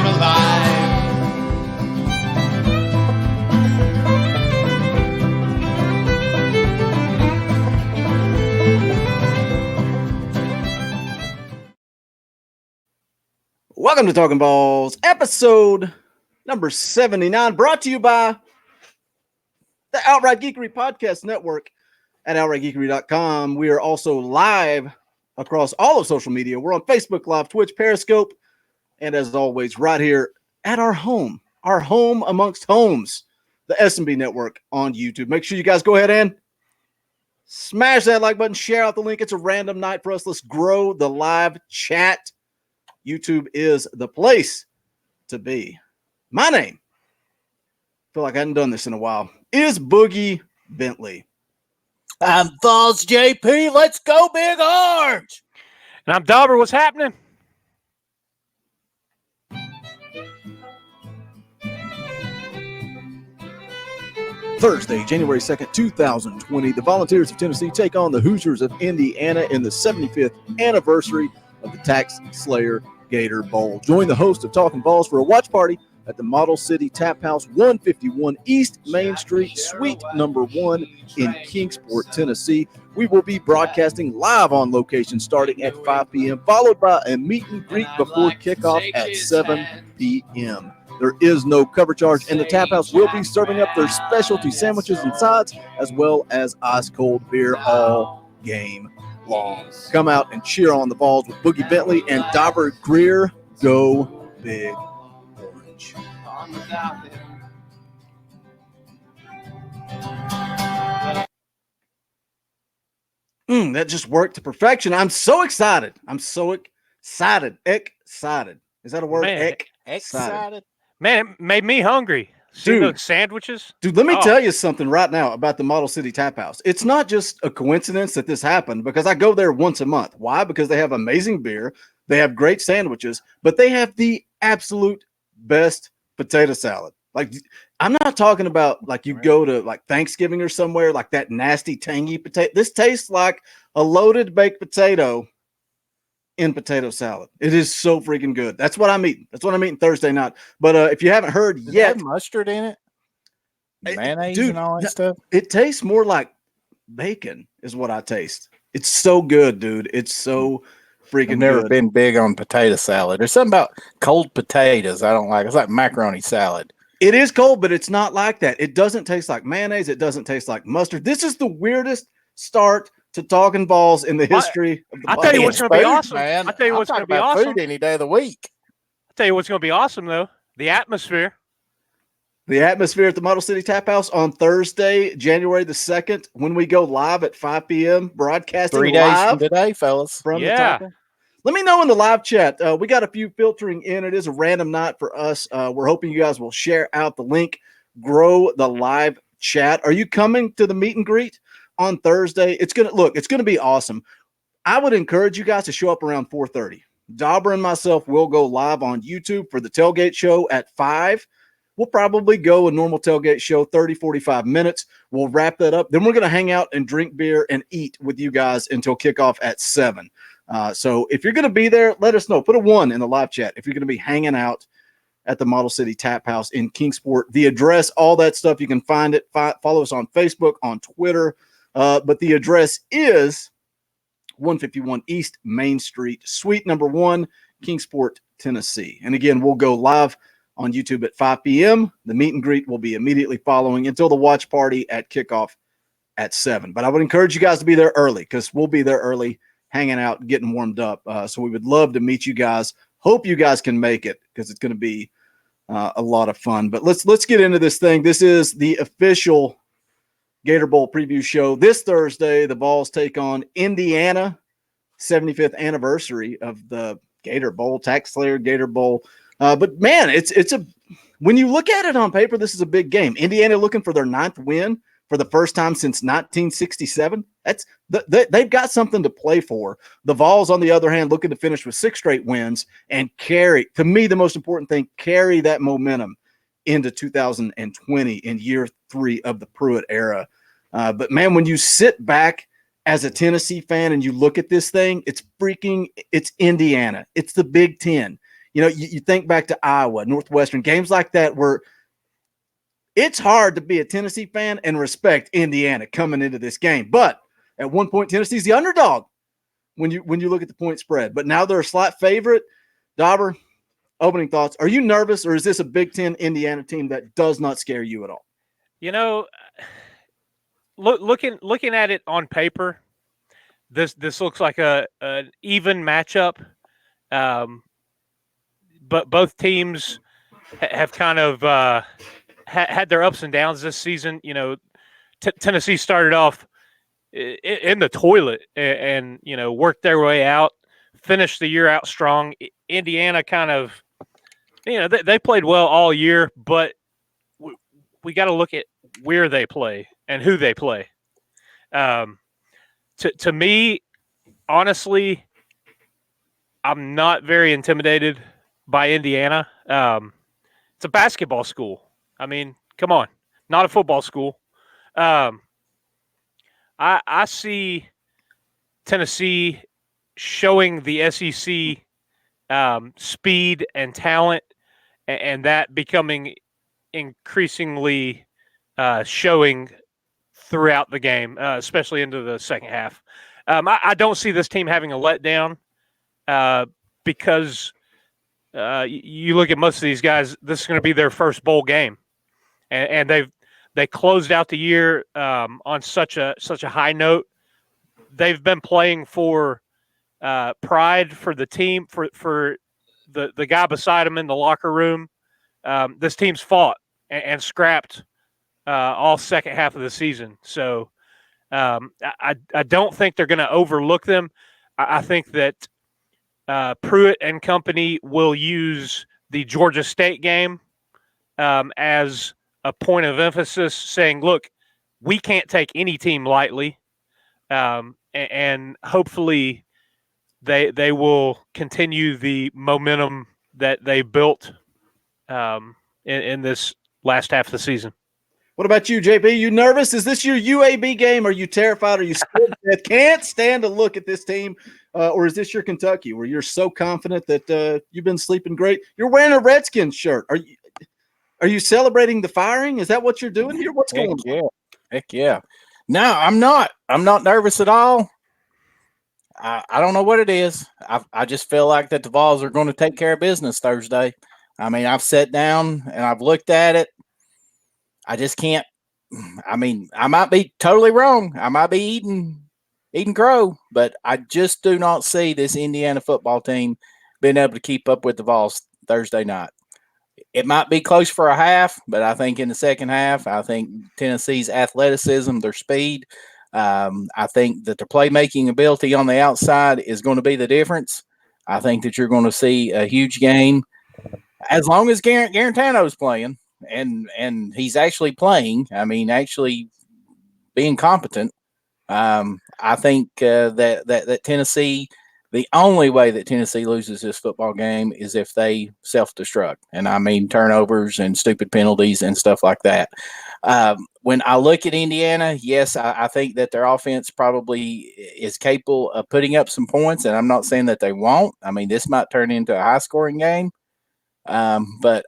alive. Welcome to Talkin VAWLS, episode number 79, brought to you by the Outright Geekery Podcast Network at outrightgeekery.com. We are also live across all of social media. We're on Facebook Live, Twitch, Periscope, and as always, right here at our home amongst homes, the SMB Network on YouTube. Make sure you guys go ahead and smash that like button, share out the link. It's a random night for us. Let's grow the live chat. YouTube is the place to be. My name, I feel like I hadn't done this in a while, is Boogie Bentley. I'm VAWLS JP. Let's go, Big Orange. And I'm Dauber. What's happening? Thursday, January 2nd, 2020, the Volunteers of Tennessee take on the Hoosiers of Indiana in the 75th anniversary of the TaxSlayer Gator Bowl. Join the host of Talkin VAWLS for a watch party at the Model City Tap House, 151 East Main Street, Suite number 1 in Kingsport, Tennessee. We will be broadcasting live on location starting at 5 p.m., followed by a meet and greet before kickoff at 7 p.m. There is no cover charge, and the Tap House will be serving up their specialty sandwiches and sides, as well as ice-cold beer all game long. Come out and cheer on the VAWLS with Boogie Bentley and Dauber Greer. Go Big Orange. That just worked to perfection. I'm so excited. Excited. Is that a word? Man, Excited. Man, it made me hungry. See those sandwiches? Dude, let me tell you something right now about the Model City Tap House. It's not just a coincidence that this happened because I go there once a month. Why? Because they have amazing beer. They have great sandwiches, but they have the absolute best potato salad. Like, I'm not talking about like you go to like Thanksgiving or somewhere like that nasty, tangy potato. This tastes like a loaded baked potato in potato salad. It is so freaking good. That's what I'm eating. Thursday night. But if you haven't heard Does yet, it have mustard in it? Mayonnaise and all that stuff? It tastes more like bacon is what I taste. It's so good, dude. It's so freaking I've never good. been big on potato salad. There's something about cold potatoes I don't like. It's like macaroni salad. It is cold, but it's not like that. It doesn't taste like mayonnaise. It doesn't taste like mustard. This is the weirdest start to Talkin VAWLS in the history of the I'll tell you what's going to be awesome. Man. I'll tell you what's going to be about awesome. Food any day of the week. I'll tell you what's going to be awesome, though. The atmosphere. The atmosphere at the Model City Tap House on Thursday, January the 2nd, when we go live at 5 p.m., broadcasting 3 days live from today, fellas. from the Yeah. Tap. Let me know in the live chat. We got a few filtering in. It is a random night for us. We're hoping you guys will share out the link, grow the live chat. Are you coming to the meet and greet on Thursday? It's gonna be awesome. I would encourage you guys to show up around 4:30. Dauber and myself will go live on YouTube for the tailgate show at 5. We'll probably go a normal tailgate show, 30, 45 minutes. We'll wrap that up. Then we're going to hang out and drink beer and eat with you guys until kickoff at 7. So if you're going to be there, let us know. Put a 1 in the live chat if you're going to be hanging out at the Model City Tap House in Kingsport. The address, all that stuff, you can find it. Follow us on Facebook, on Twitter. But the address is 151 East Main Street, Suite number 1, Kingsport, Tennessee. And again, we'll go live on YouTube at 5 p.m. The meet and greet will be immediately following until the watch party at kickoff at 7. But I would encourage you guys to be there early because we'll be there early, hanging out, getting warmed up. So we would love to meet you guys. Hope you guys can make it because it's going to be a lot of fun. But let's get into this thing. This is the official Gator Bowl preview show. This Thursday, the VAWLS take on Indiana, 75th anniversary of the Gator Bowl, TaxSlayer Gator Bowl. But man, it's when you look at it on paper, this is a big game. Indiana looking for their 9th win for the first time since 1967. They've got something to play for. The VAWLS, on the other hand, looking to finish with 6 straight wins and carry, to me, the most important thing, carry that momentum into 2020 in year 3 of the Pruitt era. But man, when you sit back as a Tennessee fan and you look at this thing, it's Indiana. It's the Big Ten. You know, you think back to Iowa, Northwestern, games like that where it's hard to be a Tennessee fan and respect Indiana coming into this game. But at one point, Tennessee's the underdog when you look at the point spread. But now they're a slight favorite. Dauber, opening thoughts. Are you nervous, or is this a Big Ten Indiana team that does not scare you at all? You know, looking at it on paper, this looks like an even matchup. But both teams have kind of had their ups and downs this season. You know, Tennessee started off in the toilet and you know, worked their way out, finished the year out strong. Indiana kind of, you know, they played well all year, but we got to look at where they play and who they play. To me, honestly, I'm not very intimidated by Indiana. It's a basketball school. I mean, come on, not a football school. I see Tennessee showing the SEC speed and talent, and that becoming increasingly showing throughout the game, especially into the second half. I don't see this team having a letdown because you look at most of these guys, this is going to be their first bowl game, and they closed out the year on such a high note. They've been playing for pride for the team, for the guy beside him in the locker room. This team's fought and scrapped all second half of the season. So I don't think they're going to overlook them. I think that Pruitt and company will use the Georgia State game as a point of emphasis, saying, look, we can't take any team lightly. And hopefully they will continue the momentum that they built in this last half of the season. What about you, JP? You nervous? Is this your UAB game? Are you terrified? Are you scared? Can't stand to look at this team? Or is this your Kentucky where you're so confident that you've been sleeping great? You're wearing a Redskins shirt. Are you celebrating the firing? Is that what you're doing here? What's going on? Heck yeah. No, I'm not. I'm not nervous at all. I don't know what it is. I just feel like that the Vols are going to take care of business Thursday. I mean, I've sat down and I've looked at it. I just can't. I mean, I might be totally wrong. I might be eating crow, but I just do not see this Indiana football team being able to keep up with the Vols Thursday night. It might be close for a half, but I think in the second half, I think Tennessee's athleticism, their speed, I think that their playmaking ability on the outside is going to be the difference. I think that you're going to see a huge game as long as Garantano's playing. And he's actually playing. I mean, actually being competent. I think that Tennessee, the only way that Tennessee loses this football game is if they self-destruct, and I mean turnovers and stupid penalties and stuff like that. When I look at Indiana, yes, I think that their offense probably is capable of putting up some points, and I'm not saying that they won't. I mean, this might turn into a high-scoring game, but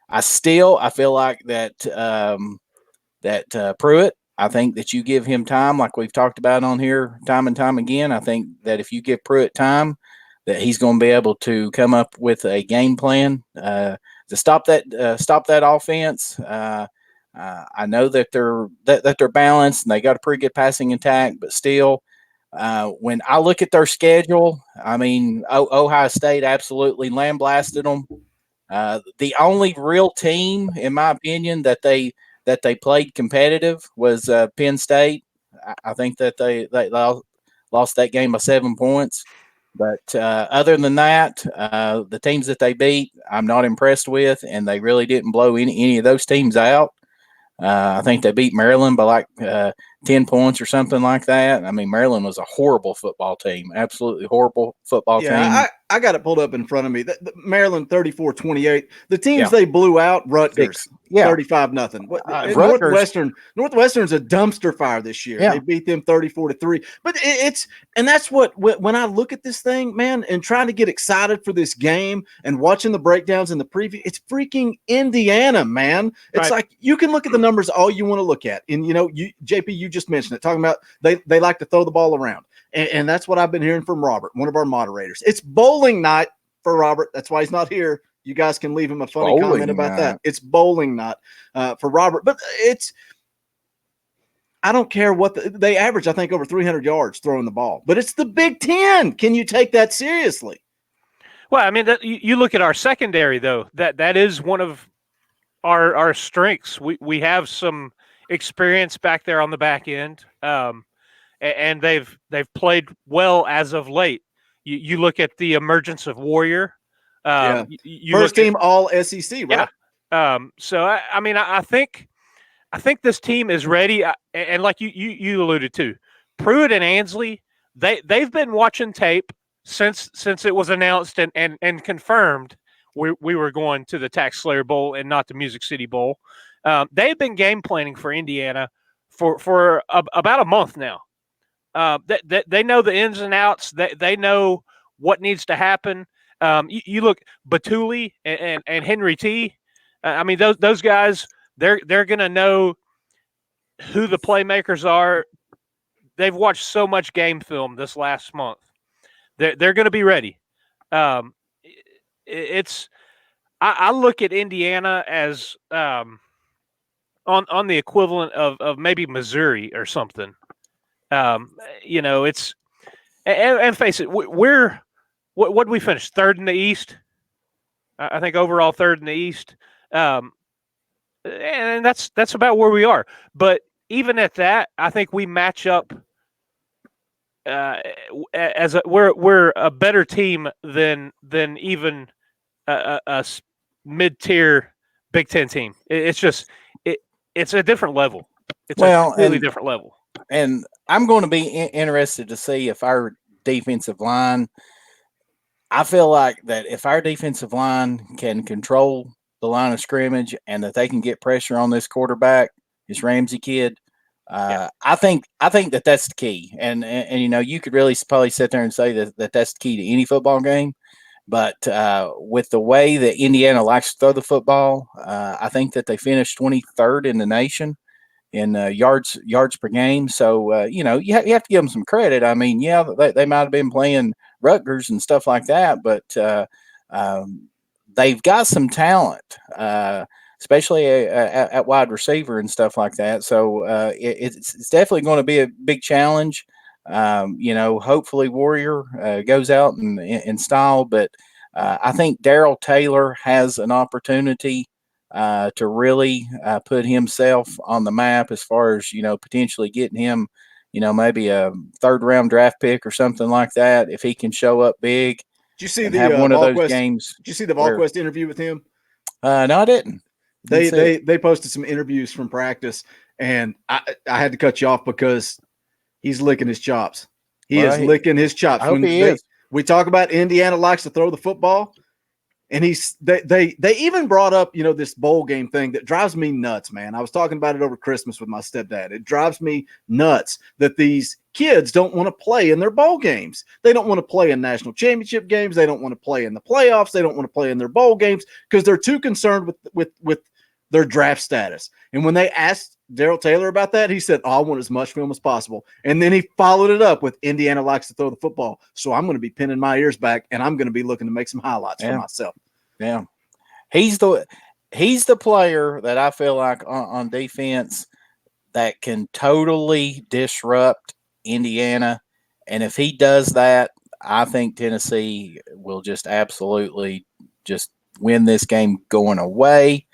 I feel like that Pruitt, I think that you give him time, like we've talked about on here time and time again. I think that if you give Pruitt time, that he's going to be able to come up with a game plan to stop that offense. I know that they're balanced and they got a pretty good passing attack, but still, when I look at their schedule, I mean, Ohio State absolutely lambasted them. The only real team, in my opinion, that they played competitive was Penn State. I think that they lost that game by 7 points. But other than that, the teams that they beat, I'm not impressed with, and they really didn't blow any of those teams out. I think they beat Maryland by like 10 points or something like that. I mean, Maryland was a horrible football team, absolutely horrible football team. I got it pulled up in front of me. The Maryland 34-28. The teams they blew out, Rutgers 35-0. Northwestern's a dumpster fire this year. They beat them 34-3. But and that's what when I look at this thing, man, and trying to get excited for this game and watching the breakdowns and the preview, it's freaking Indiana, man. It's like you can look at the numbers all you want to look at, and JP, you just mentioned it, talking about they like to throw the ball around. And that's what I've been hearing from Robert, one of our moderators. It's bowling night for Robert. That's why he's not here. You guys can leave him a funny comment about that. It's bowling night for Robert. But I don't care what they average, I think, over 300 yards throwing the ball. But it's the Big Ten. Can you take that seriously? Well, I mean, you look at our secondary, though. That is one of our strengths. We have some experience back there on the back end. And they've played well as of late. You look at the emergence of Warrior. First team All SEC, right? Yeah. So I mean, I think this team is ready. And like you alluded to, Pruitt and Ansley, they've been watching tape since it was announced and confirmed we were going to the TaxSlayer Bowl and not the Music City Bowl. They've been game planning for Indiana for about a month now. They know the ins and outs. They know what needs to happen. You look Batuli and Henry T. I mean, those guys, they're going to know who the playmakers are. They've watched so much game film this last month. They're going to be ready. I look at Indiana as on the equivalent of maybe Missouri or something. It's and face it, we're what did we finish? Third in the East. I think overall third in the East. And that's about where we are. But even at that, I think we match up we're a better team than even a mid-tier Big Ten team. It's a different level. It's a completely different level. And I'm going to be interested to see if our defensive line, I feel like that if our defensive line can control the line of scrimmage and that they can get pressure on this quarterback, this Ramsey kid, I think that's the key. And you could really probably sit there and say that that's the key to any football game. But with the way that Indiana likes to throw the football, I think that they finished 23rd in the nation in yards per game. So, you have to give them some credit. I mean, they might have been playing Rutgers and stuff like that, but they've got some talent, especially at wide receiver and stuff like that. So it's definitely going to be a big challenge. Hopefully Warrior goes out in style, but I think Darrell Taylor has an opportunity to really put himself on the map as far as, potentially getting him, maybe a third-round draft pick or something like that if he can show up big. Did you see one of those games? Did you see the VolQuest interview with him? No, I didn't. They posted some interviews from practice, and I had to cut you off because he's licking his chops. He is licking his chops. I hope he is. We talk about Indiana likes to throw the football. And they even brought up, this bowl game thing that drives me nuts, man. I was talking about it over Christmas with my stepdad. It drives me nuts that these kids don't want to play in their bowl games. They don't want to play in national championship games. They don't want to play in the playoffs. They don't want to play in their bowl games because they're too concerned with their draft status. And when they asked Darrell Taylor about that, he said, I want as much film as possible. And then he followed it up with Indiana likes to throw the football. So I'm going to be pinning my ears back, and I'm going to be looking to make some highlights for myself. Yeah. He's the player that I feel like on defense that can totally disrupt Indiana. And if he does that, I think Tennessee will just absolutely just win this game going away.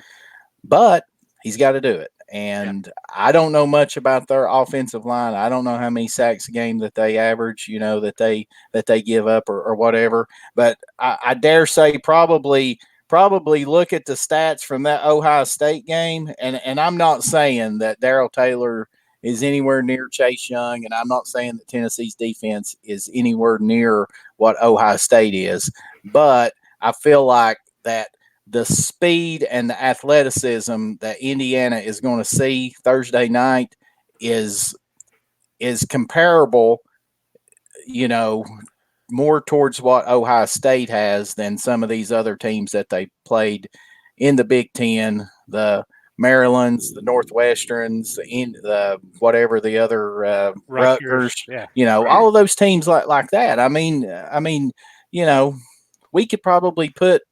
But he's got to do it. And I don't know much about their offensive line. I don't know how many sacks a game that they average, that they give up or whatever. But I dare say probably look at the stats from that Ohio State game. And I'm not saying that Darrell Taylor is anywhere near Chase Young, and I'm not saying that Tennessee's defense is anywhere near what Ohio State is, but I feel like that the speed and the athleticism that Indiana is going to see Thursday night is comparable, more towards what Ohio State has than some of these other teams that they played in the Big Ten, the Marylands, the Northwesterns, in the whatever the other Rutgers, all of those teams like that. I mean, we could probably put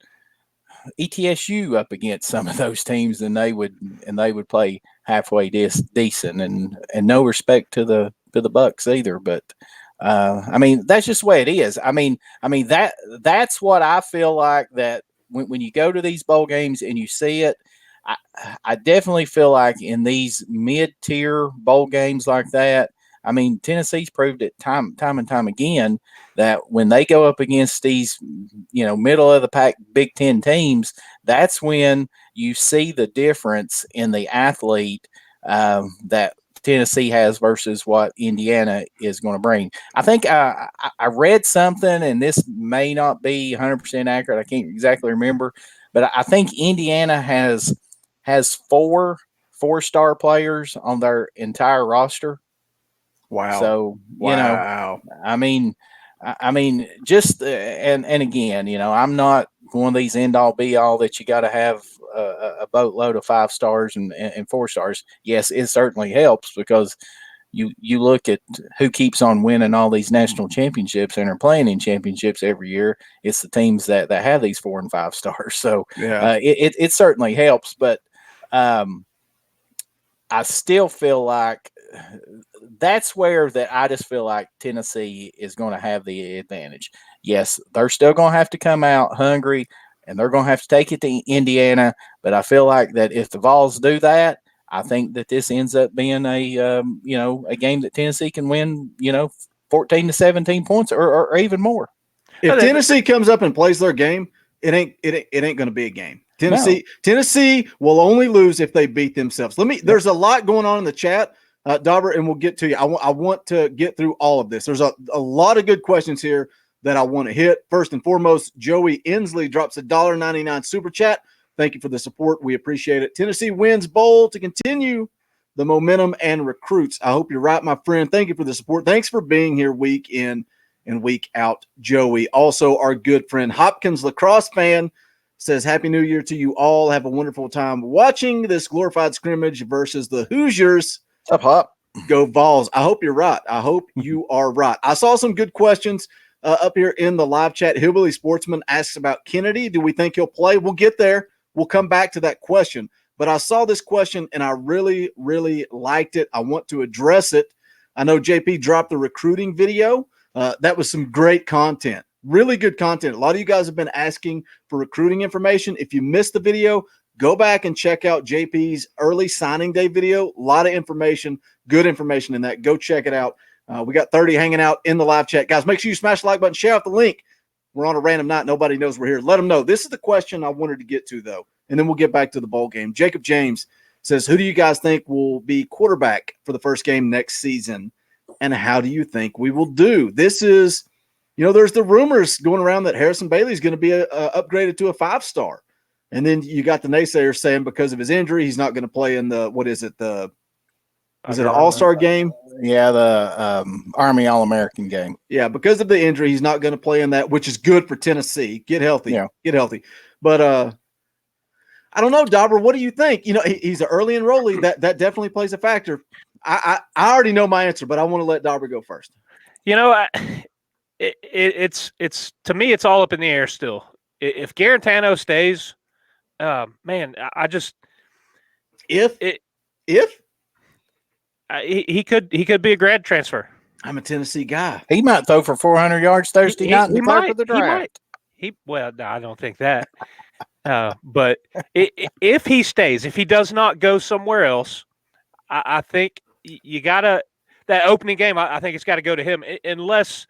ETSU up against some of those teams, and they would play halfway decent. And no respect to the Bucks either, but I mean that's just the way it is. I mean that's what I feel like, that when you go to these bowl games and you see it. I definitely feel like in these mid-tier bowl games like that, I mean, Tennessee's proved it time and time again that when they go up against these, middle of the pack Big Ten teams, that's when you see the difference in the athlete that Tennessee has versus what Indiana is going to bring. I think I read something, and this may not be 100% accurate. I can't exactly remember, but I think Indiana has 4 4-star players on their entire roster. Wow. So, I mean, just, and again, I'm not one of these end all be all that you got to have a boatload of 5 stars and 4 stars. Yes, it certainly helps, because you look at who keeps on winning all these national championships and are playing in championships every year. It's the teams that have these 4 and 5 stars. So it certainly helps, but I still feel like that's where that I just feel like Tennessee is going to have the advantage. Yes, they're still going to have to come out hungry, and they're going to have to take it to Indiana. But I feel like that if the Vols do that, I think that this ends up being a game that Tennessee can win, 14 to 17 points or even more. If Tennessee comes up and plays their game, it ain't going to be a game. Tennessee will only lose if they beat themselves. There's a lot going on in the chat, Dauber, and we'll get to you. I want to get through all of this. There's a lot of good questions here that I want to hit. First and foremost, Joey Inslee drops a $1.99 super chat. Thank you for the support. We appreciate it. Tennessee wins bowl to continue the momentum and recruits. I hope you're right, my friend. Thank you for the support. Thanks for being here week in and week out, Joey. Also, our good friend Hopkins lacrosse fan says, Happy New Year to you all. Have a wonderful time watching this glorified scrimmage versus the Hoosiers. Up, Hop. Go Vols. I hope you're right. I hope you are right. I saw some good questions up here in the live chat. Hillbilly Sportsman asks about Kennedy. Do we think he'll play? We'll get there. We'll come back to that question. But I saw this question, and I really, really liked it. I want to address it. I know JP dropped the recruiting video. That was some great content. Really good content. A lot of you guys have been asking for recruiting information. If you missed the video, go back and check out JP's early signing day video. A lot of information, good information in that. Go check it out. We got 30 hanging out in the live chat. Guys, make sure you smash the like button, share out the link. We're on a random night. Nobody knows we're here. Let them know. This is the question I wanted to get to, though, and then we'll get back to the bowl game. Jacob James says, who do you guys think will be quarterback for the first game next season, and how do you think we will do? This is – there's the rumors going around that Harrison Bailey is going to be upgraded to a 5-star. And then you got the naysayers saying because of his injury, he's not going to play in the, is it an all-star game? Yeah, the Army All-American game. Yeah, because of the injury, he's not going to play in that, which is good for Tennessee. Get healthy. Yeah. Get healthy. But I don't know, Dauber, what do you think? He's an early enrollee. That definitely plays a factor. I already know my answer, but I want to let Dauber go first. It's to me, it's all up in the air still. If Garantano stays, man, I just he could be a grad transfer. I'm a Tennessee guy. He might throw for 400 yards Thursday night in the clerk of the draft. No, I don't think that. But if he stays, if he does not go somewhere else, I think you gotta that opening game. I think it's got to go to him, unless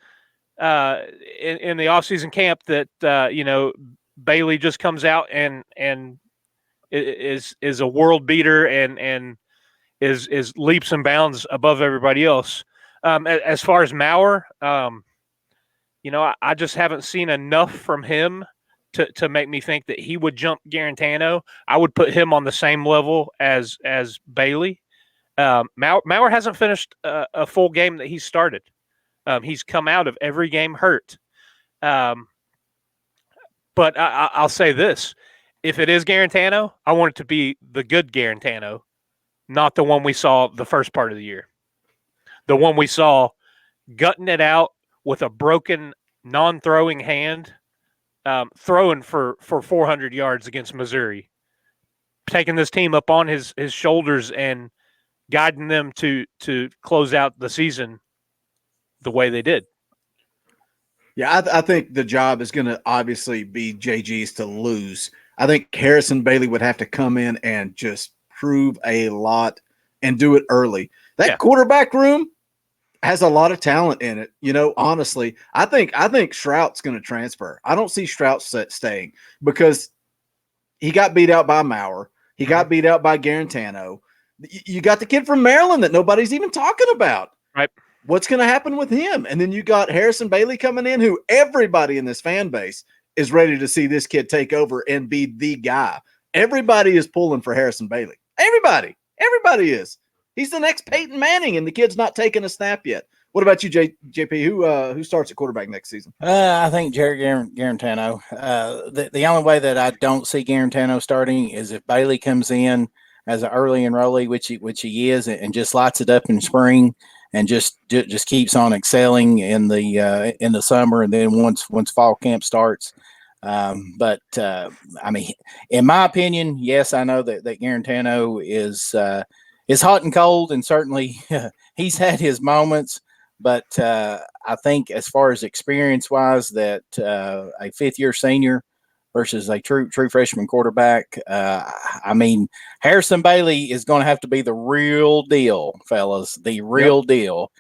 in the offseason camp that Bailey just comes out and is a world beater and is leaps and bounds above everybody else. As far as Maurer, I just haven't seen enough from him to make me think that he would jump Garantano. I would put him on the same level as Bailey. Maurer hasn't finished a full game that he's started. He's come out of every game hurt. But I'll say this. If it is Garantano, I want it to be the good Garantano, not the one we saw the first part of the year. The one we saw gutting it out with a broken, non-throwing hand, throwing for 400 yards against Missouri, taking this team up on his shoulders and guiding them to close out the season the way they did. Yeah, I think the job is going to obviously be JG's to lose. I think Harrison Bailey would have to come in and just prove a lot and do it early. That quarterback room has a lot of talent in it. Honestly, I think Strout's going to transfer. I don't see Strout staying because he got beat out by Maurer. He got beat out by Garantano. You got the kid from Maryland that nobody's even talking about. Right. What's going to happen with him? And then you got Harrison Bailey coming in, who everybody in this fan base is ready to see this kid take over and be the guy. Everybody is pulling for Harrison Bailey. Everybody is. He's the next Peyton Manning, and the kid's not taking a snap yet. What about you, JP? Who starts at quarterback next season? I think Jared Garantano. The only way that I don't see Garantano starting is if Bailey comes in as an early enrollee, which he is, and just lights it up in spring, and just keeps on excelling in the summer, and then once fall camp starts. But I mean, in my opinion, yes, I know that Garantano is hot and cold, and certainly he's had his moments. But I think as far as experience-wise, that a fifth-year senior versus a true freshman quarterback, I mean, Harrison Bailey is going to have to be the real deal, fellas, the real deal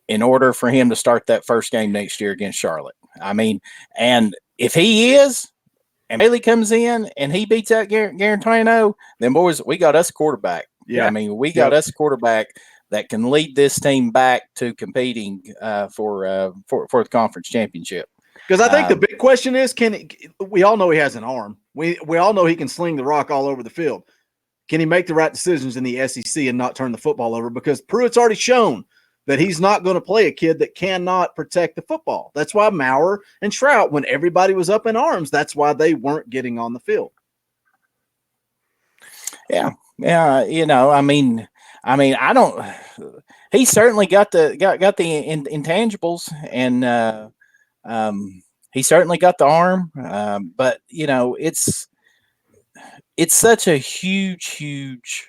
in order for him to start that first game next year against Charlotte. I mean, and if he is, and Bailey comes in and he beats out Garantano, then boys, we got us a quarterback. Yeah, I mean, we got us a quarterback that can lead this team back to competing for the conference championship. Because I think the big question is, we all know he has an arm. We all know he can sling the rock all over the field. Can he make the right decisions in the SEC and not turn the football over? Because Pruitt's already shown that he's not going to play a kid that cannot protect the football. That's why Maurer and Strout, when everybody was up in arms, that's why they weren't getting on the field. Yeah. I mean, I don't. He certainly got the intangibles, and he certainly got the arm. But it's such a huge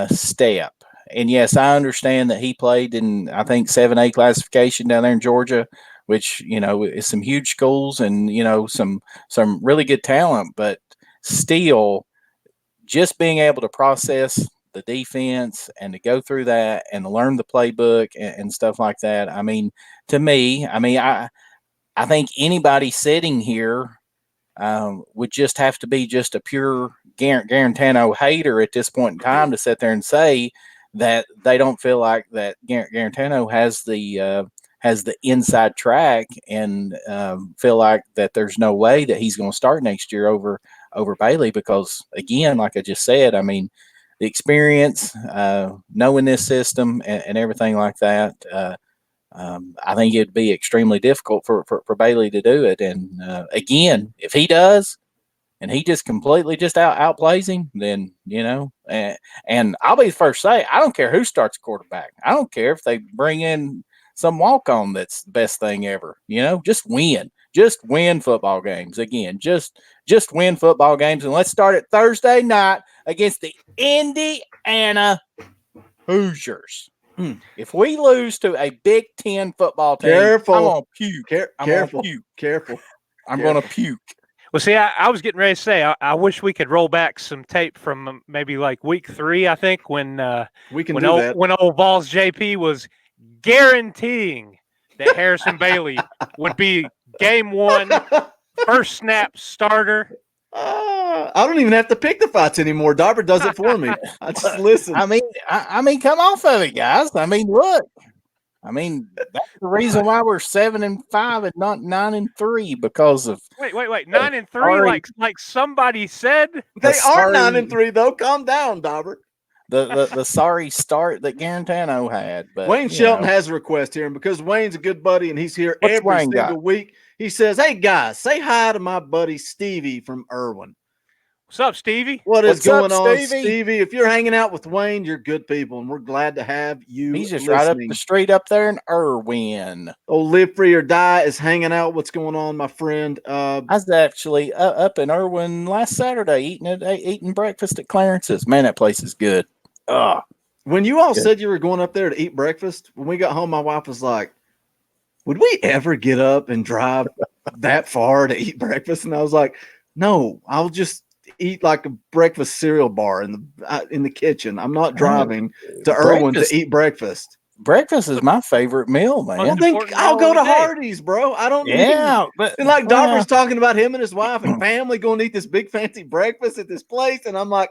step. And yes, I understand that he played in, I think, 7A classification down there in Georgia, which is some huge schools and some really good talent. But still, just being able to process the defense and to go through that and learn the playbook and stuff like that. I mean, to me, I think anybody sitting here would just have to be just a pure Garantano hater at this point in time to sit there and say that they don't feel like that Garantano has the inside track and feel like that there's no way that he's going to start next year over Bailey, because again, like I just said, I mean, the experience, knowing this system and everything like that, I think it'd be extremely difficult for Bailey to do it. And again, if he does, and he just completely just outplays him, then and I'll be the first to say, I don't care who starts quarterback. I don't care if they bring in some walk-on that's the best thing ever. Just win football games. Again, just win football games, and let's start it Thursday night against the Indiana Hoosiers. If we lose to a Big Ten football team, I'm gonna puke. Careful. I'm gonna puke. Well, see, I was getting ready to say, I wish we could roll back some tape from maybe like week 3, I think, when old Vols JP was guaranteeing that Harrison Bailey would be game 1, first snap starter. I don't even have to pick the fights anymore. Dauber does it for me. I just listen. I mean, come off of it, guys. I mean, look. I mean, that's the reason why we're 7-5 and not 9-3 because of Wait. 9-3, like somebody said. They are 9-3 though. Calm down, Dauber. The sorry start that Garantano had. But Wayne Shelton has a request here, and because Wayne's a good buddy and he's here What's every Wayne single got? week, he says, "Hey guys, say hi to my buddy Stevie from Irwin." What's up, Stevie? What's up, going on, Stevie? Stevie? If you're hanging out with Wayne, you're good people, and we're glad to have you. He's just listening. right up the street up there in Irwin. Oh, Live Free or Die is hanging out. What's going on, my friend? I was actually up in Irwin last Saturday eating breakfast at Clarence's. Man, that place is good. When you all said you were going up there to eat breakfast, when we got home, my wife was like, "Would we ever get up and drive that far to eat breakfast?" And I was like, "No, I'll just eat like a breakfast cereal bar in the kitchen. I'm not driving to Irwin to eat breakfast." Breakfast is my favorite meal, man. Well, then I'll go to Hardee's, bro. I don't need but and like Dauber's talking about him and his wife and family going to eat this big fancy breakfast at this place, and I'm like,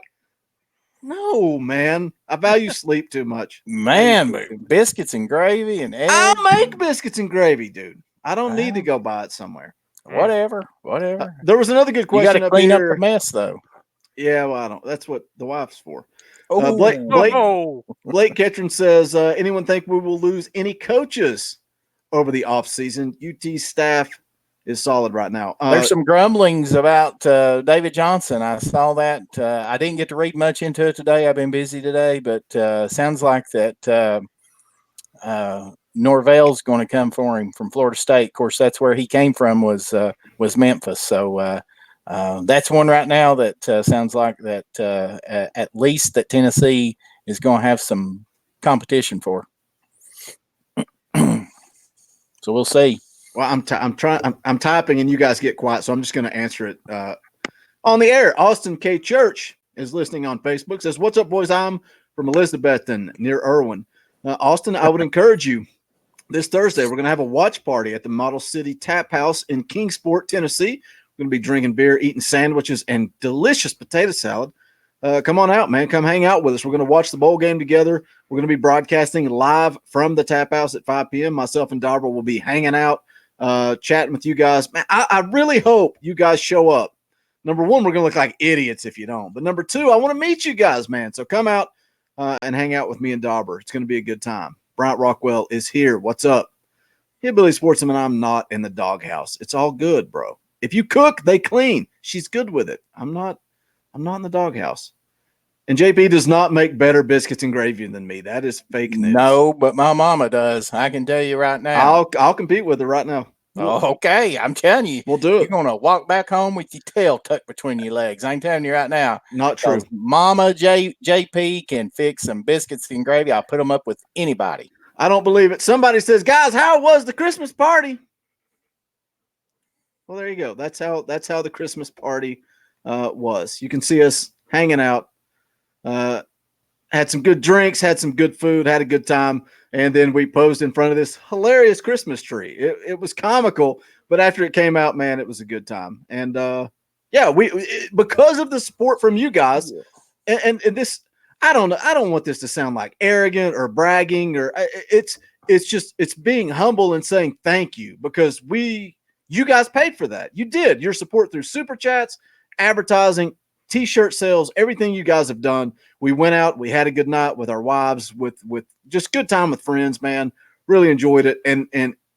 no, man. I value sleep too much. Man, biscuits and gravy and eggs. I'll make biscuits and gravy, dude. I don't need to go buy it somewhere. Whatever. There was another good question. You got to clean up the mess, though. Yeah, well, I don't. That's what the wife's for. Oh, Blake Ketron says, anyone think we will lose any coaches over the offseason? UT staff is solid right now. There's some grumblings about David Johnson. I saw that. I didn't get to read much into it today. I've been busy today, but sounds like that Norvell's going to come for him from Florida State. Of course, that's where he came from was Memphis. So that's one right now that sounds like that at least that Tennessee is going to have some competition for. So we'll see. Well, I'm typing and you guys get quiet, so I'm just going to answer it on the air. Austin K. Church is listening on Facebook. Says, "What's up, boys? I'm from Elizabethton near Irwin." Austin, I would encourage you this Thursday. We're going to have a watch party at the Model City Tap House in Kingsport, Tennessee. We're going to be drinking beer, eating sandwiches, and delicious potato salad. Come on out, man. Come hang out with us. We're going to watch the bowl game together. We're going to be broadcasting live from the Tap House at 5 p.m. Myself and Darby will be hanging out, chatting with you guys. Man, I really hope you guys show up. Number one, we're going to look like idiots if you don't. But number two, I want to meet you guys, man. So come out and hang out with me and Dauber. It's going to be a good time. Bryant Rockwell is here. What's up? Hillbilly Sportsman, I'm not in the doghouse. It's all good, bro. If you cook, they clean. She's good with it. I'm not in the doghouse. And JP does not make better biscuits and gravy than me. That is fake news. No, but my mama does. I can tell you right now. I'll compete with her right now. Oh, okay. I'm telling you. We'll do it. You're going to walk back home with your tail tucked between your legs. I'm telling you right now. Not true. Mama JP can fix some biscuits and gravy. I'll put them up with anybody. I don't believe it. Somebody says, "Guys, how was the Christmas party?" Well, there you go. That's how the Christmas party was. You can see us hanging out, had some good drinks, had some good food, had a good time, and then we posed in front of this hilarious Christmas tree. It was comical, but after it came out, man, it was a good time. And because of the support from you guys, and this, I don't want this to sound like arrogant or bragging, or it's being humble and saying thank you, because you guys paid for that. You did. Your support through super chats, advertising, T-shirt sales, everything you guys have done. We went out. We had a good night with our wives, with just good time with friends, man. Really enjoyed it. And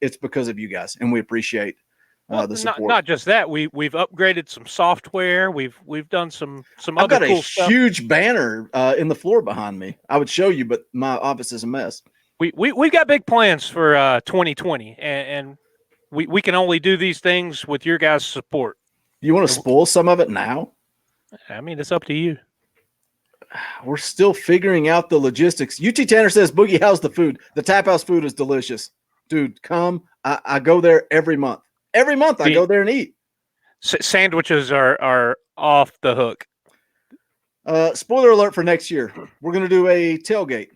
it's because of you guys. And we appreciate the support. Not just that. We've upgraded some software. We've done some I've other got cool a stuff. huge banner in the floor behind me. I would show you, but my office is a mess. We've got big plans for 2020, and we can only do these things with your guys' support. You want to spoil some of it now? I mean, it's up to you. We're still figuring out the logistics. UT Tanner says, "Boogie, how's the food? The Tap House food is delicious." Dude, come. I go there every month. Every month I go there and eat. Sandwiches are off the hook. Spoiler alert for next year. We're going to do a tailgate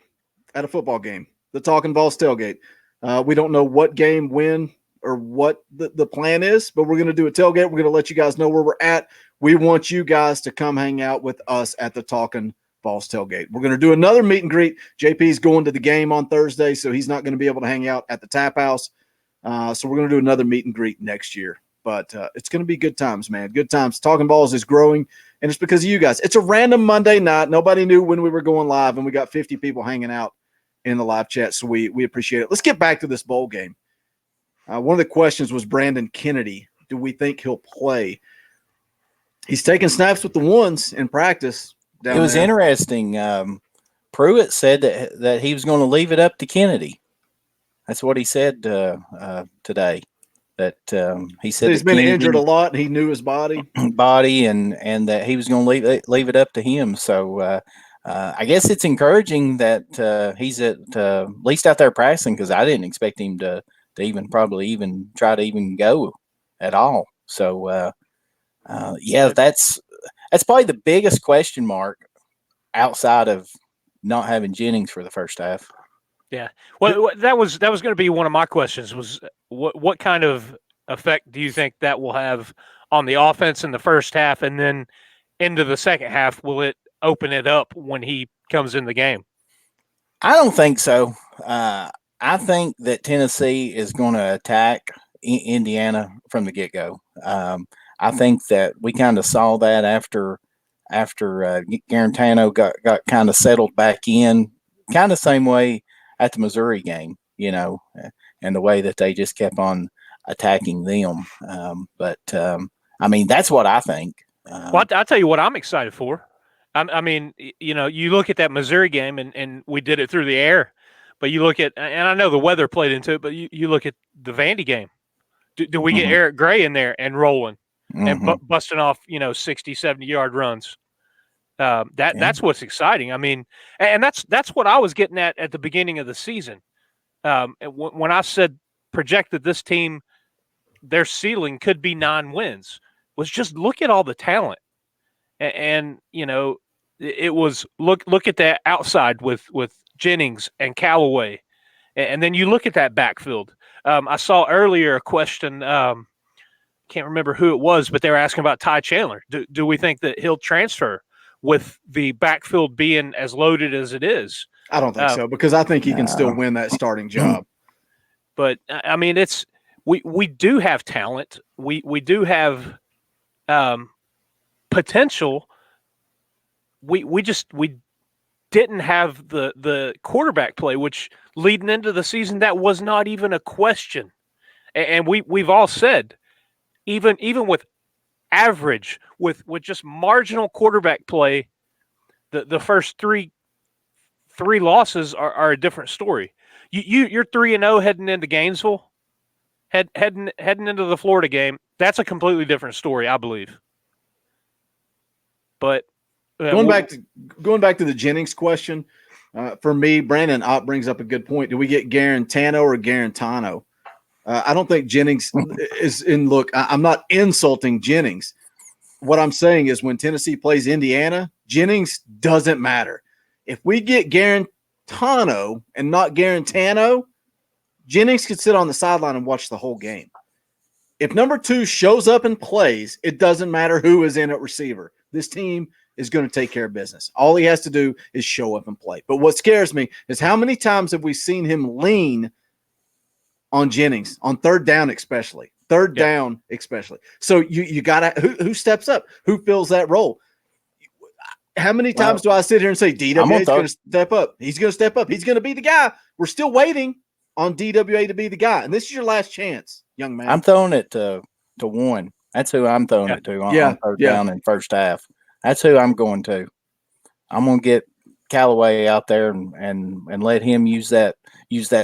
at a football game. The Talkin VAWLS tailgate. We don't know what game, when, or what the plan is, but we're going to do a tailgate. We're going to let you guys know where we're at. we want you guys to come hang out with us at the Talkin VAWLS tailgate. We're going to do another meet and greet. JP's going to the game on Thursday, so he's not going to be able to hang out at the tap house. So we're going to do another meet and greet next year. But it's going to be good times, man. Good times. Talkin VAWLS is growing, and it's because of you guys. It's a random Monday night. Nobody knew when we were going live, and we got 50 people hanging out in the live chat, so we appreciate it. Let's get back to this bowl game. One of the questions was Brandon Kennedy. Do we think he'll play? He's taking snaps with the ones in practice. It was interesting. Pruitt said that he was going to leave it up to Kennedy. That's what he said today. That he said he's been injured a lot, and he knew his body, and that he was going to leave it up to him. So I guess it's encouraging that he's at least out there practicing, because I didn't expect him to even try to even go at all. So yeah, that's probably the biggest question mark outside of not having Jennings for the first half. Yeah. Well, that was going to be one of my questions, was what kind of effect do you think that will have on the offense in the first half, and then into the second half? Will it open it up when he comes in the game? I don't think so. I think that Tennessee is going to attack Indiana from the get-go. I think that we kind of saw that after Garantano got kind of settled back in, kind of same way at the Missouri game, and the way that they just kept on attacking them. But I mean, that's what I think. Well, I'll tell you what I'm excited for. I mean, you look at that Missouri game, and we did it through the air, but you look at, and I know the weather played into it, but you look at the Vandy game. Do we get Eric Gray in there and rolling and busting off, 60, 70-yard runs? That's what's exciting. I mean, and that's what I was getting at the beginning of the season. When I said projected this team, their ceiling could be 9 wins, was just look at all the talent. And it was look at that outside with Jennings and Callaway, and then you look at that backfield. I saw earlier a question, can't remember who it was, but they were asking about Ty Chandler. Do we think that he'll transfer with the backfield being as loaded as it is? I don't think so, because I think he can still win that starting job. But I mean, we do have talent. We do have potential. We didn't have the quarterback play, which leading into the season, that was not even a question. And we've all said, even with average, with just marginal quarterback play, the first three losses are a different story. You're 3-0 heading into Gainesville, heading into the Florida game. That's a completely different story, I believe. But going back to the Jennings question, for me, Brandon Ott brings up a good point. Do we get Garantano or Garantano? I don't think Jennings is in. Look, I'm not insulting Jennings. What I'm saying is, when Tennessee plays Indiana, Jennings doesn't matter. If we get Garantano and not Garantano, Jennings could sit on the sideline and watch the whole game. If number 2 shows up and plays, it doesn't matter who is in at receiver. This team is going to take care of business. All he has to do is show up and play. But what scares me is how many times have we seen him lean on Jennings, on third down especially. So you got to – who steps up? Who fills that role? How many times do I sit here and say DWA is going to step up? He's going to step up. He's going to be the guy. We're still waiting on DWA to be the guy. And this is your last chance, young man. I'm throwing it to one. That's who I'm throwing it to on third down in first half. That's who I'm going to. I'm going to get Callaway out there and let him use that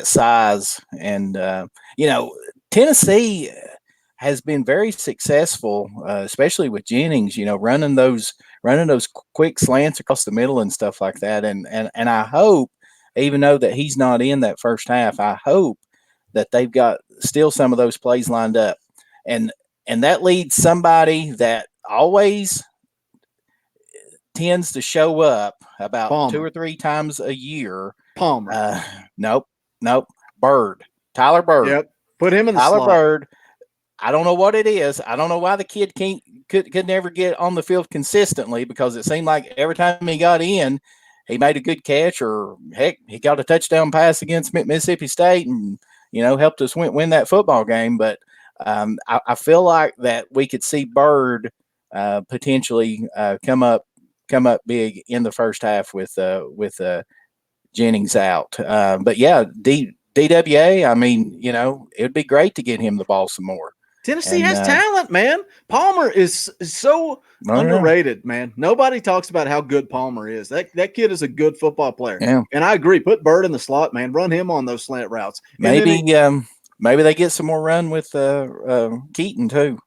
size. And Tennessee has been very successful, especially with Jennings. Running those quick slants across the middle and stuff like that. And I hope, even though that he's not in that first half, I hope that they've got still some of those plays lined up. And that leads somebody that always tends to show up about Palmer. 2 or 3 times a year. Palmer. Nope. Bird. Tyler Bird. Yep. Put him in the Tyler slot. Bird. I don't know what it is. I don't know why the kid could never get on the field consistently because it seemed like every time he got in, he made a good catch, or heck, he got a touchdown pass against Mississippi State and, helped us win that football game. But I feel like that we could see Bird potentially come up big in the first half with Jennings out. But yeah, DWA, I mean, it would be great to get him the ball some more. Tennessee has talent, man. Palmer is so underrated, man. Nobody talks about how good Palmer is. That kid is a good football player. Yeah. And I agree. Put Bird in the slot, man. Run him on those slant routes. Maybe they get some more run with Keaton too.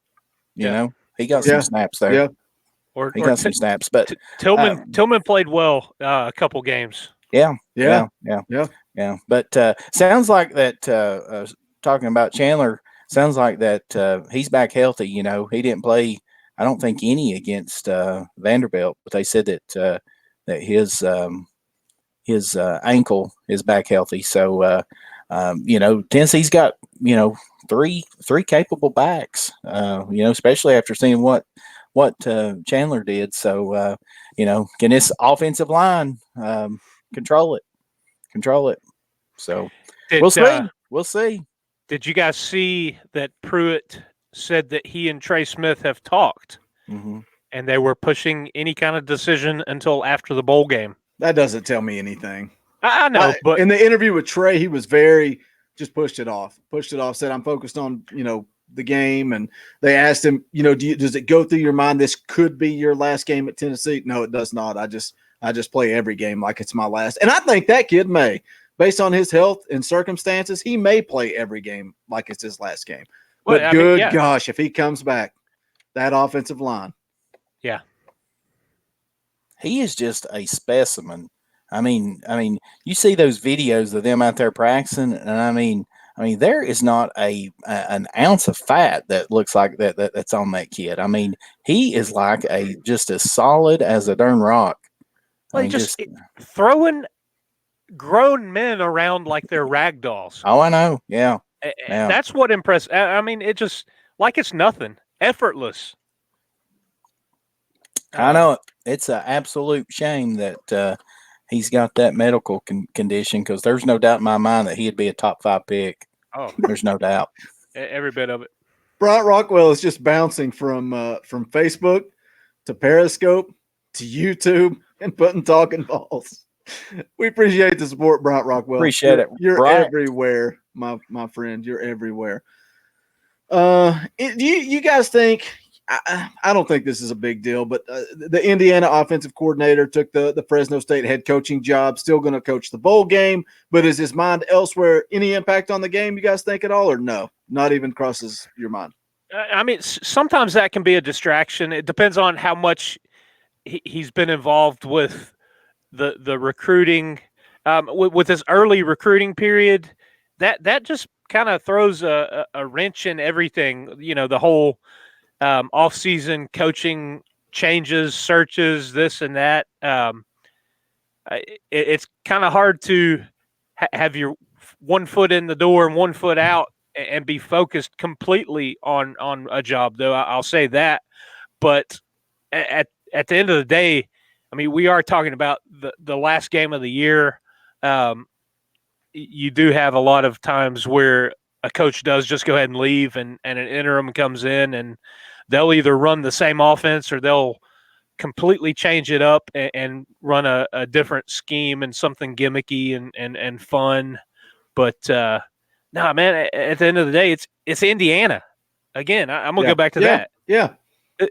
You know, he got some snaps there. Yeah. He got some snaps, but Tillman played well a couple games. Yeah. But sounds like that. Talking about Chandler, sounds like that he's back healthy. He didn't play, I don't think, any against Vanderbilt, but they said that his ankle is back healthy. So Tennessee's got three capable backs. Especially after seeing what Chandler did. So can this offensive line control it? So we'll see. Did you guys see that Pruitt said that he and Trey Smith have talked, and they were pushing any kind of decision until after the bowl game? That doesn't tell me anything. I know, but in the interview with Trey, he was just pushed it off, said, I'm focused on, the game. And they asked him, does it go through your mind this could be your last game at Tennessee? No, it does not. I just play every game like it's my last. And I think that kid may. Based on his health and circumstances, he may play every game like it's his last game. But gosh, if he comes back, that offensive line. Yeah. He is just a specimen. I mean, you see those videos of them out there practicing, and I mean, there is not an ounce of fat that looks like that's on that kid. I mean, he is like just as solid as a darn rock. Like just throwing grown men around like they're rag dolls. Oh, I know. Yeah. That's what impressed. I mean, it just like it's nothing, effortless. I know. It's an absolute shame that he's got that medical condition, because there's no doubt in my mind that he'd be a top 5 pick. Oh, there's no doubt. Every bit of it. Bryant Rockwell is just bouncing from Facebook to Periscope to YouTube and putting Talkin VAWLS. We appreciate the support, Bryant Rockwell. Appreciate it. You're everywhere, my friend. You're everywhere. Do you guys think? I don't think this is a big deal, but the Indiana offensive coordinator took the Fresno State head coaching job. Still going to coach the bowl game, but is his mind elsewhere? Any impact on the game? You guys think at all, or no? Not even crosses your mind. I mean, sometimes that can be a distraction. It depends on how much he's been involved with the recruiting, with this early recruiting period. That just kind of throws a wrench in everything. The whole off-season coaching changes, searches, this and that. It's kind of hard to have your one foot in the door and one foot out and be focused completely on a job, though. I'll say that. But at the end of the day, I mean, we are talking about the last game of the year. You do have a lot of times where a coach does just go ahead and leave, and an interim comes in, and they'll either run the same offense or they'll completely change it up and run a different scheme and something gimmicky and fun. But no, man, at the end of the day, it's Indiana. Again, I'm going to go back to that. Yeah.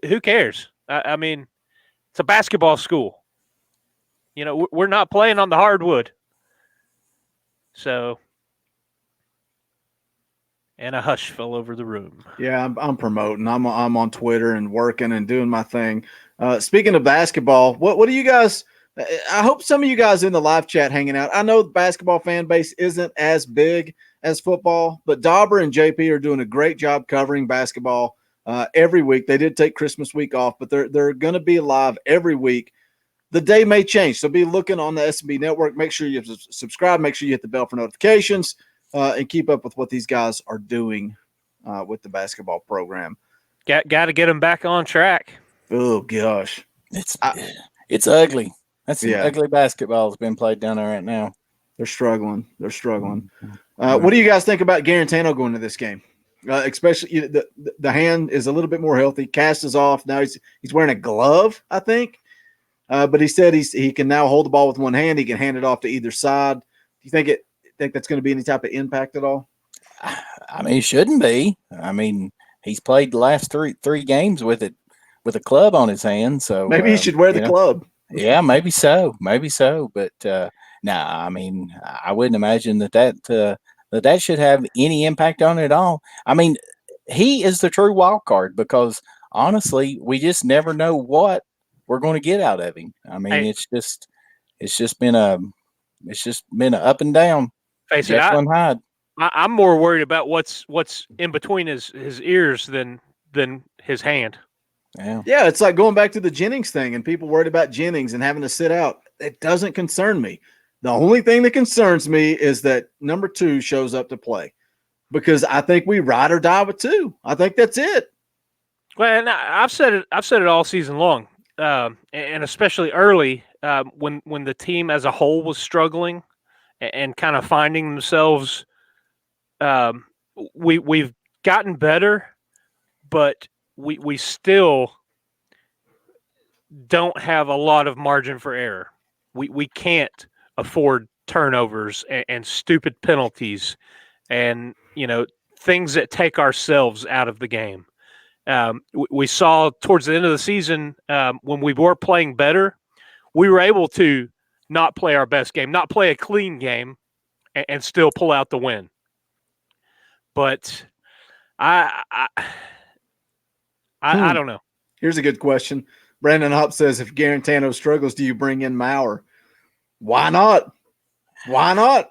Who cares? I mean, it's a basketball school. We're not playing on the hardwood. So, and a hush fell over the room. Yeah, I'm promoting. I'm on Twitter and working and doing my thing. Speaking of basketball, what do you guys? I hope some of you guys in the live chat hanging out. I know the basketball fan base isn't as big as football, but Dauber and JP are doing a great job covering basketball every week. They did take Christmas week off, but they're going to be live every week. The day may change, so be looking on the SB Network. Make sure you subscribe. Make sure you hit the bell for notifications and keep up with what these guys are doing with the basketball program. Got to get them back on track. Oh gosh, It's ugly. That's some Yeah. ugly basketball that's been played down there right now. they're struggling. They're struggling. Mhm. What do you guys think about Garantano going to this game? Especially the hand is a little bit more healthy. Cast is off now. He's wearing a glove, I think. But he said he can now hold the ball with one hand. He can hand it off to either side. Do you think that's going to be any type of impact at all? I mean, it shouldn't be. I mean, he's played the last three games with it with a club on his hand. So Maybe he should wear the club. Yeah, maybe so. But I mean, I wouldn't imagine that should have any impact on it at all. I mean, he is the true wild card because honestly, we just never know what we're going to get out of him. I mean, Hey. it's just been a up and down. Face it, Jekyll and Hyde. I'm more worried about what's in between his ears than his hand. Yeah, it's like going back to the Jennings thing and people worried about Jennings and having to sit out. It doesn't concern me. The only thing that concerns me is that number 2 shows up to play because I think we ride or die with 2. I think that's it. Well, and I've said it all season long, and especially early when the team as a whole was struggling and kind of finding themselves. We've gotten better, but we still don't have a lot of margin for error. We can't afford turnovers and stupid penalties and things that take ourselves out of the game. We saw towards the end of the season when we were playing better, we were able to not play our best game, not play a clean game, and still pull out the win. But I don't know. Here's a good question. Brandon Hopp says, if Garantano struggles, do you bring in Maurer? Why not? Why not?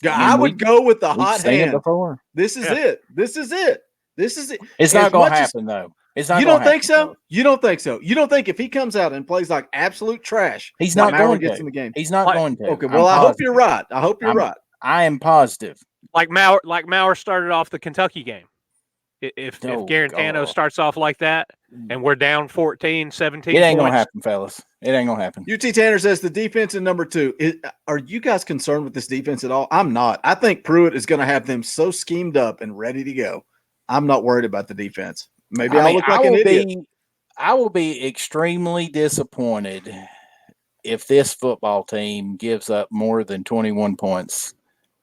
I would go with the hot hand. This is it. This is it. This is it. It's not going to happen, though. It's not. You don't think so? You don't think so? You don't think if he comes out and plays like absolute trash, he's not going to gets in the game? He's not going to. Okay. Well, I hope you're right. I am positive. Like Maurer started off the Kentucky game. If Garantano starts off like that and we're down 14, 17 it ain't points, gonna happen, fellas. It ain't gonna happen. UT Tanner says the defense in number 2. Are you guys concerned with this defense at all? I'm not. I think Pruitt is going to have them so schemed up and ready to go. I'm not worried about the defense. Maybe I'll look like an idiot. I will be extremely disappointed if this football team gives up more than 21 points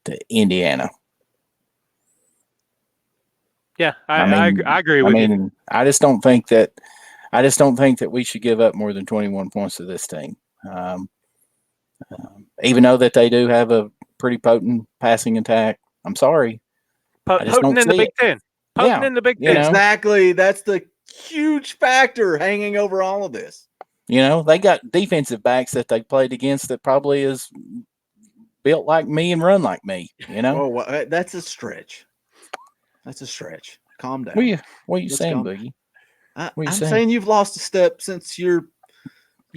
to Indiana. Yeah, I agree with you. I just don't think that we should give up more than 21 points to this team. Even though that they do have a pretty potent passing attack. I'm sorry. Potent in the Big Ten. Potent in the Big Ten. Exactly. That's the huge factor hanging over all of this. They got defensive backs that they played against that probably is built like me and run like me. Oh, well, that's a stretch. That's a stretch. Calm down. What are you saying, Boogie? I'm saying you've lost a step since you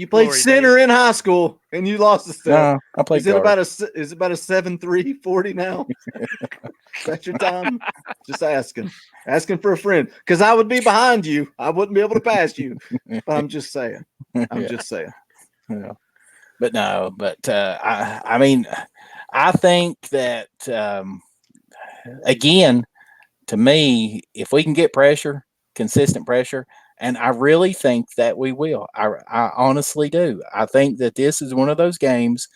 played center in high school and you lost a step. No, I played guard. Is it about a 7'3", 40 now? That's your time? Just asking for a friend because I would be behind you. I wouldn't be able to pass you. But I'm just saying. Just saying. Yeah. But no, I mean, I think that again, to me, if we can get pressure, consistent pressure, and I really think that we will. I honestly do. I think that this is one of those games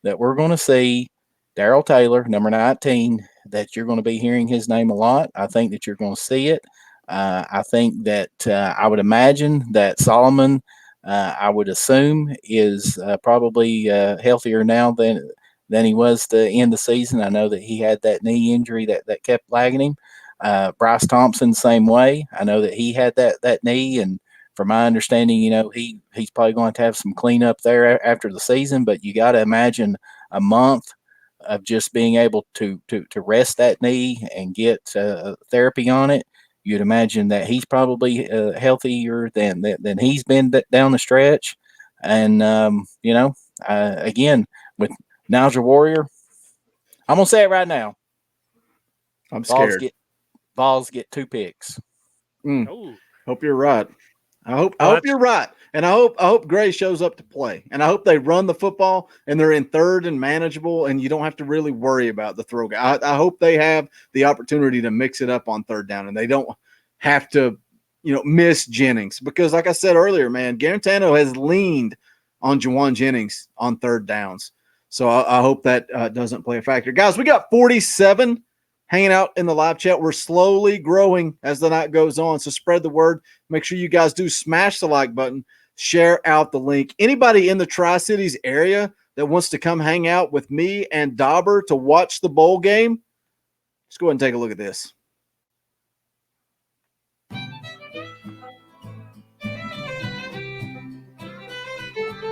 that we're going to see Darrell Taylor, number 19, that you're going to be hearing his name a lot. I think that you're going to see it. I think that I would imagine that Solomon, I would assume, is probably healthier now than he was the end of the season. I know that he had that knee injury that kept lagging him. Bryce Thompson, same way. I know that he had that knee, and from my understanding, he's probably going to have some cleanup there after the season. But you got to imagine a month of just being able to rest that knee and get therapy on it. You'd imagine that he's probably healthier than he's been down the stretch. And again, with Niger Warrior, I'm gonna say it right now. I'm scared. Vols get 2 picks. Oh, Hope you're right. I hope you're right. And I hope Gray shows up to play. And I hope they run the football and they're in third and manageable and you don't have to really worry about the throw guy. I hope they have the opportunity to mix it up on third down and they don't have to, miss Jennings. Because like I said earlier, man, Garantano has leaned on Juwan Jennings on third downs. So I hope that doesn't play a factor. Guys, we got 47 hanging out in the live chat. We're slowly growing as the night goes on. So spread the word. Make sure you guys do smash the like button, share out the link. Anybody in the Tri-Cities area that wants to come hang out with me and Dauber to watch the bowl game, let's go ahead and take a look at this.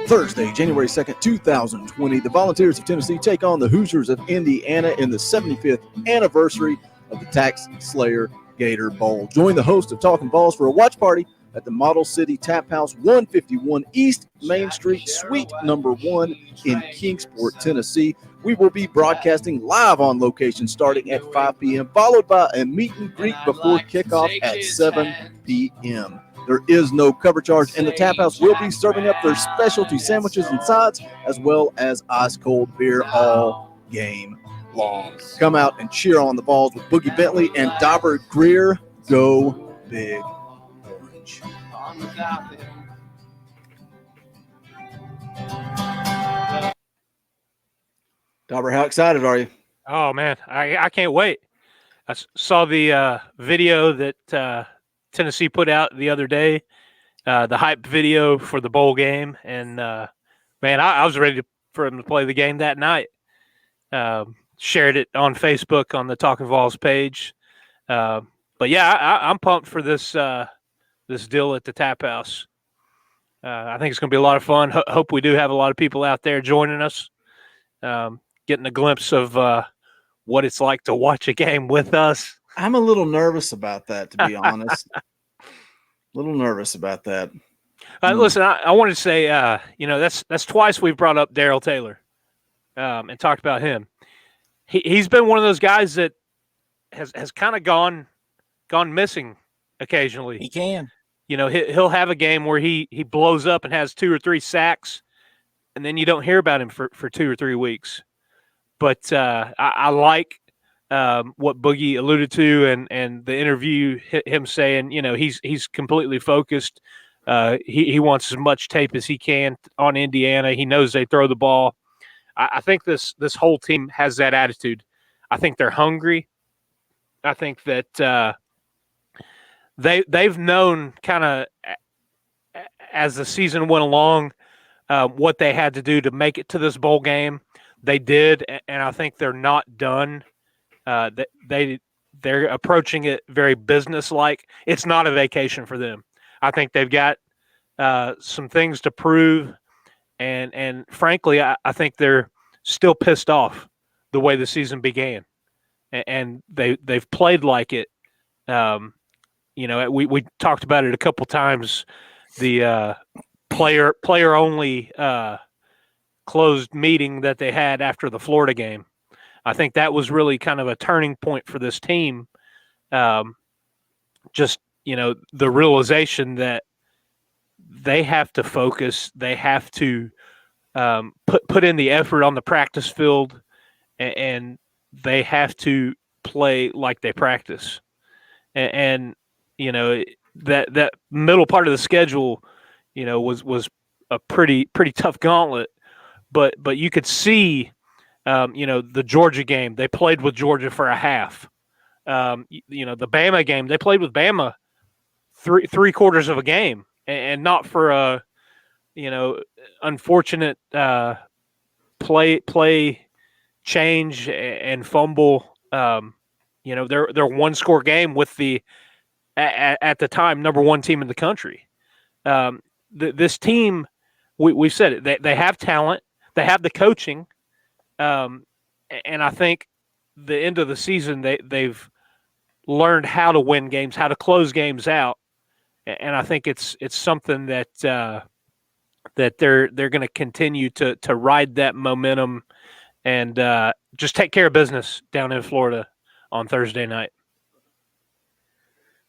Thursday, January 2nd, 2020, the Volunteers of Tennessee take on the Hoosiers of Indiana in the 75th anniversary of the TaxSlayer Gator Bowl. Join the host of Talkin VAWLS for a watch party at the Model City Tap House, 151 East Main Street, Suite number 1 in Kingsport, Tennessee. We will be broadcasting live on location starting at 5 p.m., followed by a meet and greet before kickoff at 7 p.m. There is no cover charge, and the Tap House will be serving up their specialty sandwiches and sides, as well as ice-cold beer all game long. Come out and cheer on the Vols with Boogie Bentley and Dauber Greer. Go Big Orange. Dauber, how excited are you? Oh man, I can't wait. I saw the video that Tennessee put out the other day, the hype video for the bowl game, and man, I was ready for him to play the game that night. Shared it on Facebook on the Talkin VAWLS page. But yeah, I'm pumped for this this deal at the Tap House. I think it's going to be a lot of fun. Hope we do have a lot of people out there joining us, getting a glimpse of what it's like to watch a game with us. I'm a little nervous about that, to be honest. A little nervous about that. Listen, I wanted to say, that's twice we've brought up Darrell Taylor and talked about him. He's been one of those guys that has kind of gone missing occasionally. He can. He'll have a game where he blows up and has 2 or 3 sacks, and then you don't hear about him for 2 or 3 weeks. But I like what Boogie alluded to, and the interview, him saying, he's completely focused. He wants as much tape as he can on Indiana. He knows they throw the ball. I think this whole team has that attitude. I think they're hungry. I think that they've known kind of as the season went along what they had to do to make it to this bowl game. They did, and I think they're not done. They're approaching it very business-like. It's not a vacation for them. I think they've got some things to prove, and frankly, I think they're still pissed off the way the season began, and they've played like it. We talked about it a couple times. The player only closed meeting that they had after the Florida game. I think that was really kind of a turning point for this team. Just, the realization that they have to focus, they have to put in the effort on the practice field, and they have to play like they practice. And that middle part of the schedule, was a pretty tough gauntlet. But you could see, the Georgia game, they played with Georgia for a half. The Bama game, they played with Bama three quarters of a game, and not for a, unfortunate play change and fumble. Their one-score game with the at the time number 1 team in the country. This team, we've said it. They have talent. They have the coaching, and I think the end of the season they've learned how to win games, how to close games out, and I think it's something that they're going to continue to ride that momentum and just take care of business down in Florida on Thursday night.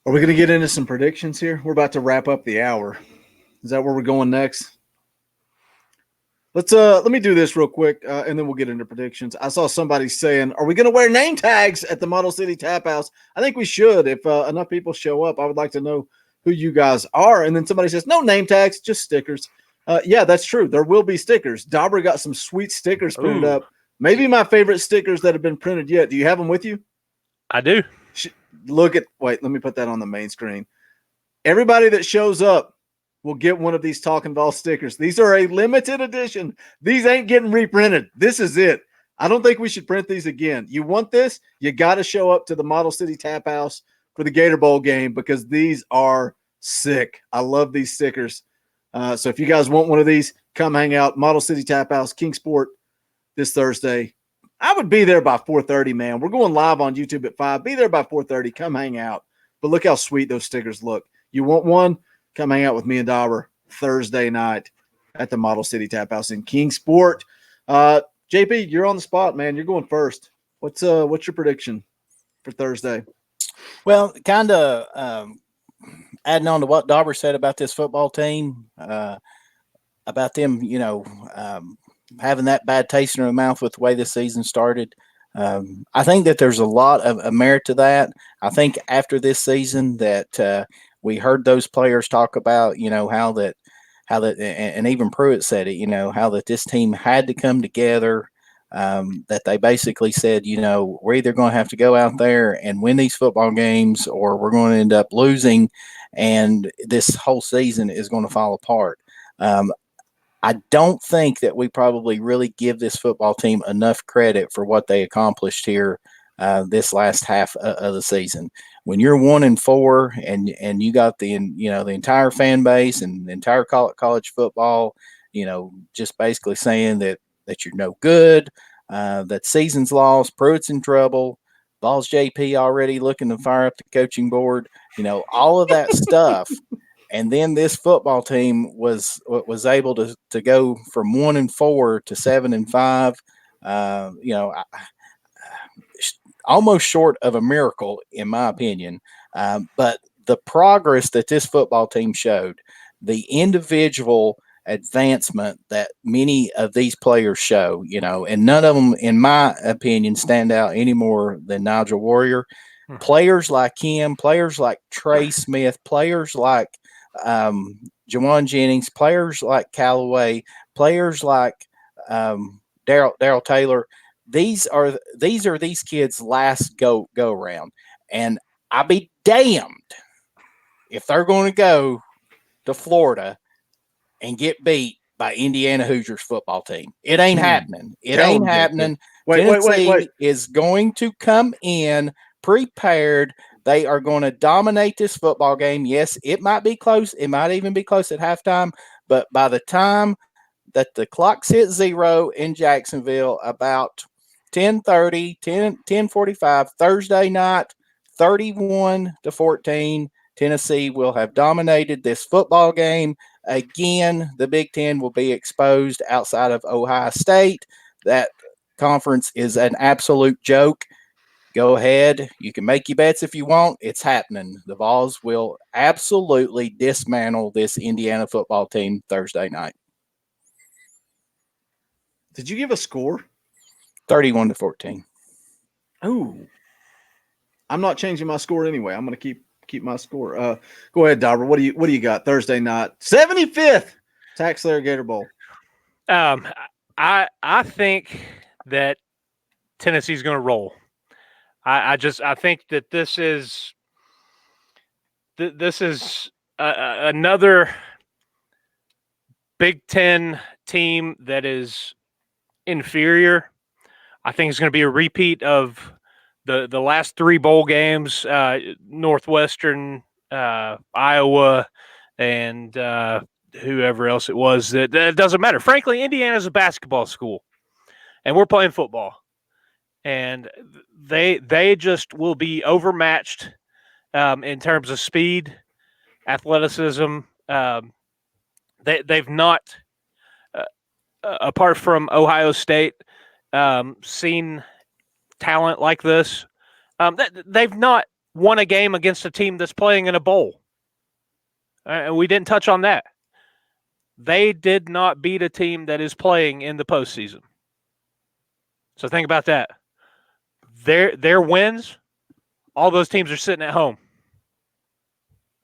Are we going to get into some predictions here? We're about to wrap up the hour. Is that where we're going next? Let me do this real quick, and then we'll get into predictions. I saw somebody saying, "Are we going to wear name tags at the Model City Tap House?" I think we should. If enough people show up, I would like to know who you guys are. And then somebody says, "No name tags, just stickers." Yeah, that's true. There will be stickers. Dauber got some sweet stickers printed up. Maybe my favorite stickers that have been printed yet. Do you have them with you? I do. Wait, let me put that on the main screen. Everybody that shows up will get one of these Talkin VAWLS stickers. These are a limited edition. These ain't getting reprinted. This is it. I don't think we should print these again. You want this? You got to show up to the Model City Tap House for the Gator Bowl game because these are sick. I love these stickers. So if you guys want one of these, come hang out. Model City Tap House, Kingsport, this Thursday. I would be there by 4:30, man. We're going live on YouTube at 5. Be there by 4:30. Come hang out. But look how sweet those stickers look. You want one? Come hang out with me and Dauber Thursday night at the Model City Tap House in Kingsport. JP, you're on the spot, man. You're going first. What's your prediction for Thursday? Well, kind of adding on to what Dauber said about this football team, about them, having that bad taste in their mouth with the way this season started. I think that there's a lot of merit to that. I think after this season that we heard those players talk about, how that, and even Pruitt said it, how that this team had to come together, that they basically said, we're either going to have to go out there and win these football games or we're going to end up losing and this whole season is going to fall apart. I don't think that we probably really give this football team enough credit for what they accomplished here this last half of the season. When you're 1-4 and you got the entire fan base and the entire college football, just basically saying that you're no good, that season's lost, Pruitt's in trouble, VAWLS JP already looking to fire up the coaching board, all of that stuff. And then this football team was able to go from 1-4 to 7-5. Almost short of a miracle, in my opinion. But the progress that this football team showed, the individual advancement that many of these players show, and none of them, in my opinion, stand out any more than Nigel Warrior. Players like him, players like Trey Smith, players like Jawan Jennings, players like Callaway, players like Daryl Taylor. These are these kids' last go around, and I'll be damned if they're going to go to Florida and get beat by Indiana Hoosiers football team. It ain't happening. It ain't happening. Tennessee is going to come in prepared. They are going to dominate this football game. Yes, it might be close. It might even be close at halftime. But by the time that the clock's hit 0 in Jacksonville, about 10:45 Thursday night, 31-14, Tennessee will have dominated this football game. Again, the Big Ten will be exposed outside of Ohio State. That conference is an absolute joke. Go ahead. You can make your bets if you want. It's happening. The Vols will absolutely dismantle this Indiana football team Thursday night. Did you give a score? 31-14. Ooh. I'm not changing my score anyway. I'm going to keep my score. Go ahead, Dauber. What do you got Thursday night? 75th TaxSlayer Gator Bowl. I think that Tennessee's going to roll. I think that this is another Big Ten team that is inferior. I think it's going to be a repeat of the last 3 bowl games, Northwestern, Iowa, and whoever else it was. That doesn't matter. Frankly, Indiana's a basketball school, and we're playing football. And they just will be overmatched in terms of speed, athleticism. They've not, apart from Ohio State, seen talent like this. They've not won a game against a team that's playing in a bowl. And we didn't touch on that. They did not beat a team that is playing in the postseason. So think about that. Their wins, all those teams are sitting at home.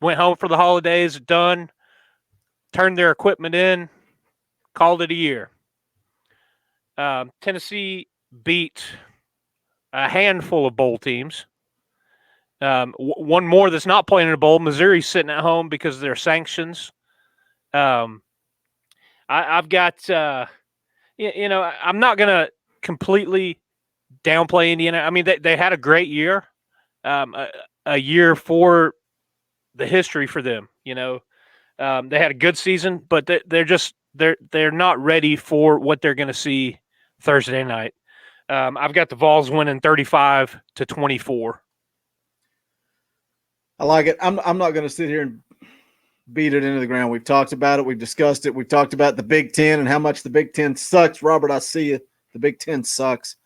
Went home for the holidays, done, turned their equipment in, called it a year. Tennessee beat a handful of bowl teams. One more that's not playing in a bowl. Missouri's sitting at home because of their sanctions. I've got, I'm not going to completely downplay Indiana. I mean, they had a great year, a year for the history for them. They had a good season, but they're not ready for what they're going to see Thursday night. I've got the Vols winning 35-24. I like it. I'm not going to sit here and beat it into the ground. We've talked about it. We've discussed it. We've talked about the Big Ten and how much the Big Ten sucks. Robert, I see you. The Big Ten sucks.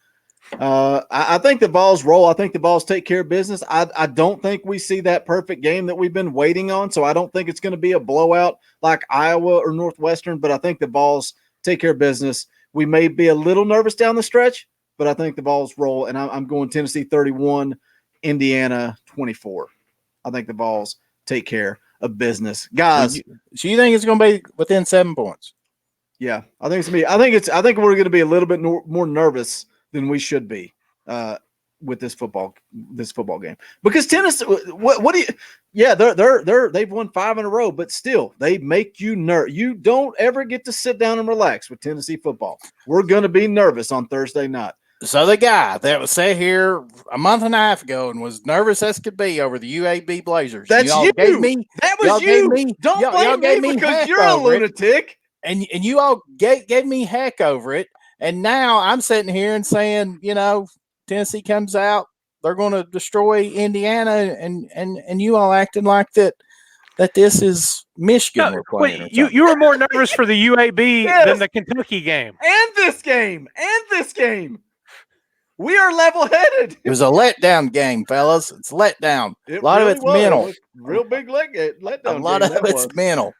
I think the Vols roll. I think the Vols take care of business. I don't think we see that perfect game that we've been waiting on, so I don't think it's going to be a blowout like Iowa or Northwestern, but I think the Vols take care of business. We may be a little nervous down the stretch, but I think the Vols roll, and I'm going Tennessee 31, Indiana 24. I think the Vols take care of business, guys. So you think it's going to be within 7 points? Yeah, I think it's gonna be. I think we're going to be a little bit more nervous than we should be with this football game, because Tennessee. What do you? Yeah, they've won 5 in a row, but still they make you nervous. You don't ever get to sit down and relax with Tennessee football. We're going to be nervous on Thursday night. So the guy that was sat here a month and a half ago and was nervous as could be over the UAB Blazers. That's you. That was you. Don't blame me because you're a lunatic. And you all gave me heck over it. And now I'm sitting here and saying, Tennessee comes out, they're going to destroy Indiana, and you all acting like that this is Michigan we're playing. Wait, you were more nervous for the UAB than the Kentucky game. And this game. We are level-headed. It was a letdown game, fellas. It's letdown. A lot of it's mental. Real big letdown. A lot of it's mental.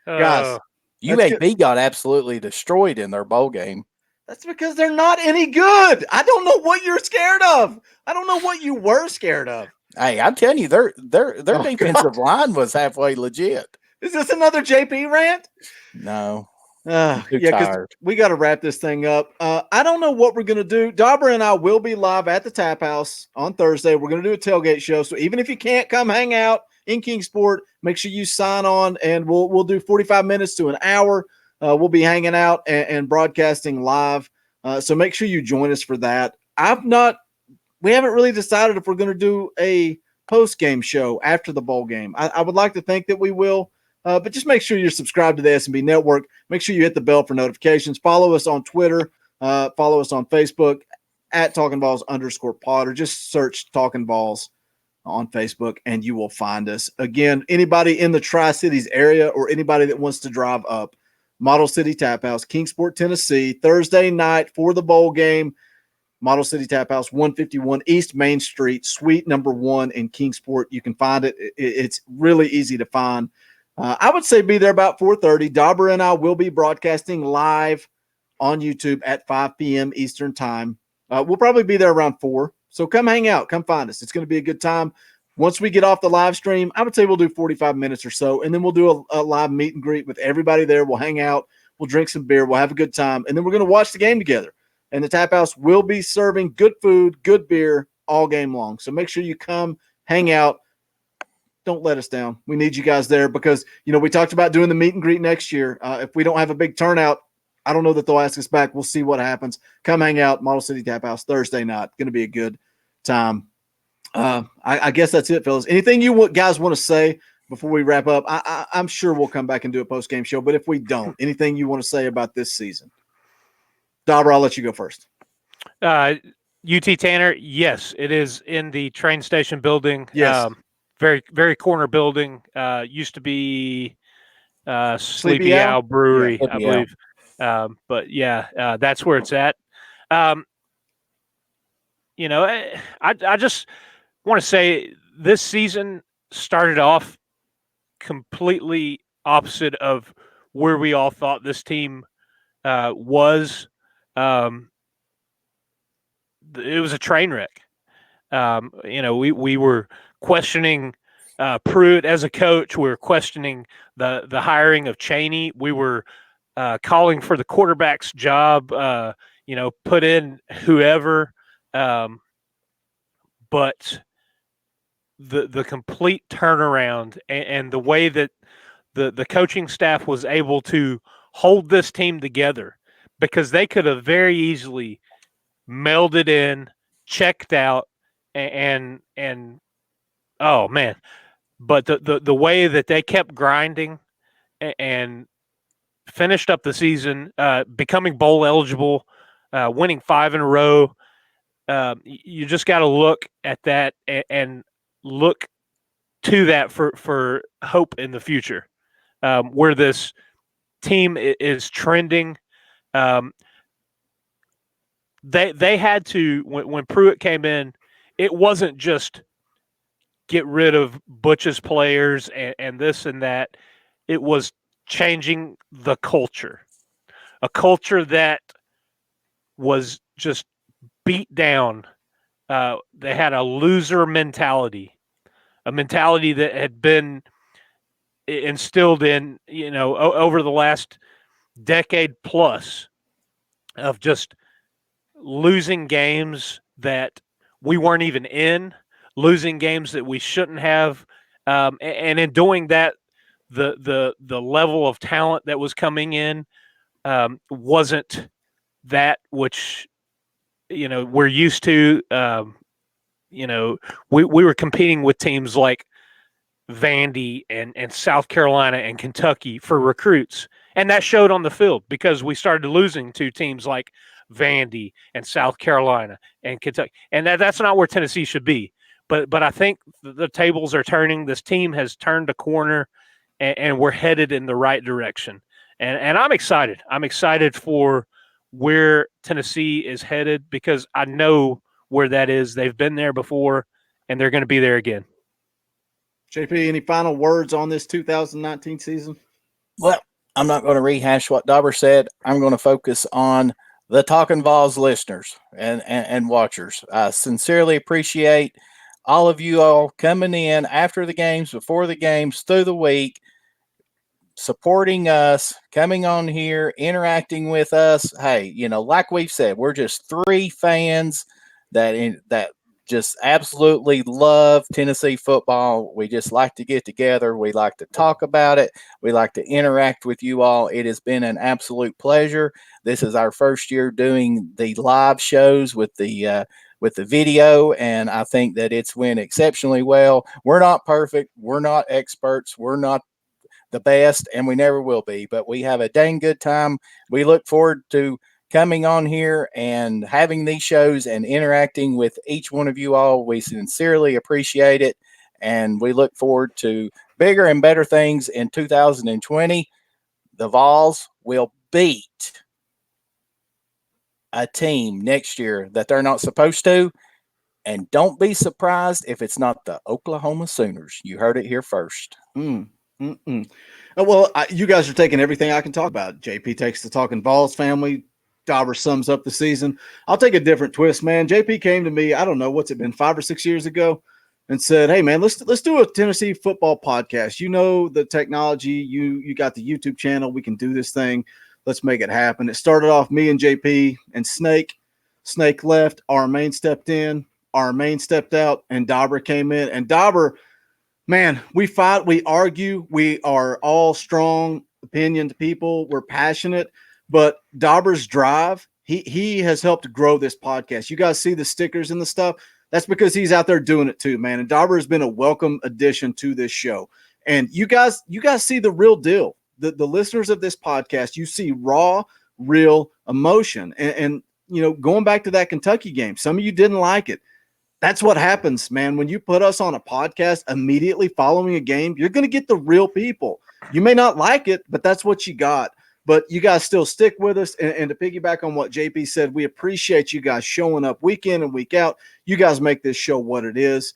Guys, UAB got absolutely destroyed in their bowl game. That's because they're not any good. I don't know what you're scared of. I don't know what you were scared of. Hey, I'm telling you, their defensive line was halfway legit. Is this another JP rant? No. Yeah, because we got to wrap this thing up. I don't know what we're going to do. Dauber and I will be live at the Tap House on Thursday. We're going to do a tailgate show. So even if you can't come hang out in Kingsport, make sure you sign on, and we'll do 45 minutes to an hour. We'll be hanging out and broadcasting live. So make sure you join us for that. We haven't really decided if we're going to do a post-game show after the bowl game. I would like to think that we will. But just make sure you're subscribed to the S&B Network. Make sure you hit the bell for notifications. Follow us on Twitter. Follow us on Facebook at Talkin VAWLS_pod, or just search Talkin VAWLS on Facebook and you will find us. Again, anybody in the Tri-Cities area or anybody that wants to drive up, Model City Tap House, Kingsport, Tennessee, Thursday night for the bowl game. Model City Tap House, 151 East Main Street, suite number 1 in Kingsport. You can find it. It's really easy to find. I would say be there about 4:30. Dauber and I will be broadcasting live on YouTube at 5 p.m. Eastern time. We'll probably be there around 4. So come hang out. Come find us. It's going to be a good time. Once we get off the live stream, I would say we'll do 45 minutes or so, and then we'll do a live meet and greet with everybody there. We'll hang out. We'll drink some beer. We'll have a good time, and then we're going to watch the game together. And the Tap House will be serving good food, good beer all game long. So make sure you come hang out. Don't let us down. We need you guys there because, we talked about doing the meet and greet next year. If we don't have a big turnout, I don't know that they'll ask us back. We'll see what happens. Come hang out, Model City Tap House, Thursday night. Going to be a good time. I guess that's it, fellas. Anything you guys want to say before we wrap up? I'm sure we'll come back and do a post-game show, but if we don't, anything you want to say about this season? Dauber, I'll let you go first. UT Tanner, yes, it is in the train station building. Yes. Very, very corner building. Used to be Sleepy Owl Brewery, I believe. But yeah, that's where it's at. I just want to say this season started off completely opposite of where we all thought this team was. It was a train wreck. We were questioning Pruitt as a coach. We were questioning the hiring of Chaney. We were calling for the quarterback's job. Put in whoever. But the complete turnaround and the way that the coaching staff was able to hold this team together, because they could have very easily melded in, checked out, and oh man. But the way that they kept grinding and finished up the season, becoming bowl eligible, winning 5 in a row, you just got to look at that and look to that for hope in the future, where this team is trending. They had to, when Pruitt came in, it wasn't just get rid of Butch's players and this and that. It was changing the culture, a culture that was just beat down. They had a loser mentality, a mentality that had been instilled in, over the last decade plus, of just losing games that we weren't even in, losing games that we shouldn't have, and in doing that, the level of talent that was coming in wasn't that which we're used to. We were competing with teams like Vandy and South Carolina and Kentucky for recruits, and that showed on the field because we started losing to teams like Vandy and South Carolina and Kentucky, and that's not where Tennessee should be. But I think the tables are turning. This team has turned a corner, and we're headed in the right direction. And I'm excited. I'm excited for where Tennessee is headed because I know where that is. They've been there before, and they're going to be there again. JP, any final words on this 2019 season? Well, I'm not going to rehash what Dauber said. I'm going to focus on the Talkin VAWLS listeners and watchers. I sincerely appreciate all of you all coming in after the games, before the games, through the week, supporting us, coming on here, interacting with us. Hey, like we've said, we're just 3 fans that just absolutely love Tennessee football. We just like to get together. We like to talk about it. We like to interact with you all. It has been an absolute pleasure. This is our first year doing the live shows with the video, and I think that it's went exceptionally well. We're not perfect. We're not experts. We're not the best, and we never will be, but we have a dang good time. We look forward to coming on here and having these shows and interacting with each one of you all. We sincerely appreciate it, and we look forward to bigger and better things in 2020. The Vols will beat a team next year that they're not supposed to, and don't be surprised if it's not the Oklahoma Sooners. You heard it here first. Well, you guys are taking everything I can talk about. JP takes the Talkin VAWLS family. Dauber sums up the season. I'll take a different twist, man. JP came to me, I don't know, what's it been, 5 or 6 years ago, and said, hey, man, let's do a Tennessee football podcast. You know the technology. You got the YouTube channel. We can do this thing. Let's make it happen. It started off me and JP and Snake. Snake left. Armaine stepped in. Armaine stepped out, and Dauber came in. And Dauber, man, we fight, we argue. We are all strong opinioned people. We're passionate. But Dauber's drive, he has helped grow this podcast. You guys see the stickers and the stuff. That's because he's out there doing it too, man. And Dauber has been a welcome addition to this show. And you guys see the real deal. The listeners of this podcast, you see raw, real emotion. And going back to that Kentucky game, some of you didn't like it. That's what happens, man. When you put us on a podcast immediately following a game, you're going to get the real people. You may not like it, but that's what you got. But you guys still stick with us. And to piggyback on what JP said, we appreciate you guys showing up week in and week out. You guys make this show what it is.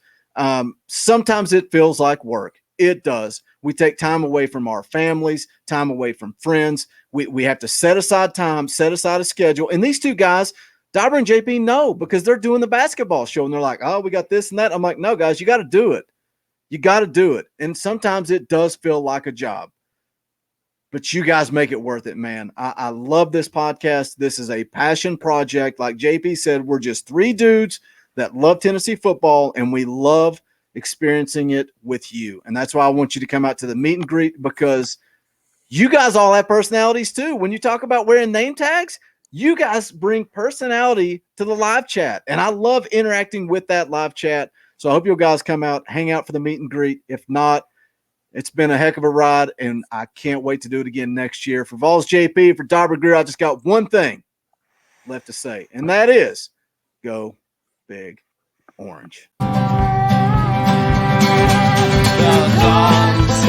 Sometimes it feels like work. It does. We take time away from our families, time away from friends. We have to set aside time, set aside a schedule. And these two guys, Dauber and JP, know because they're doing the basketball show and they're like, oh, we got this and that. I'm like, no, guys, you got to do it. You got to do it. And sometimes it does feel like a job, but you guys make it worth it, man. I love this podcast. This is a passion project. Like JP said, we're just three dudes that love Tennessee football, and we love experiencing it with you. And that's why I want you to come out to the meet and greet, because you guys all have personalities too. When you talk about wearing name tags, you guys bring personality to the live chat. And I love interacting with that live chat. So I hope you guys come out, hang out for the meet and greet. If not, it's been a heck of a ride, and I can't wait to do it again next year. For Vols JP, for Dauber Greer, I just got one thing left to say, and that is go Big Orange. The Vols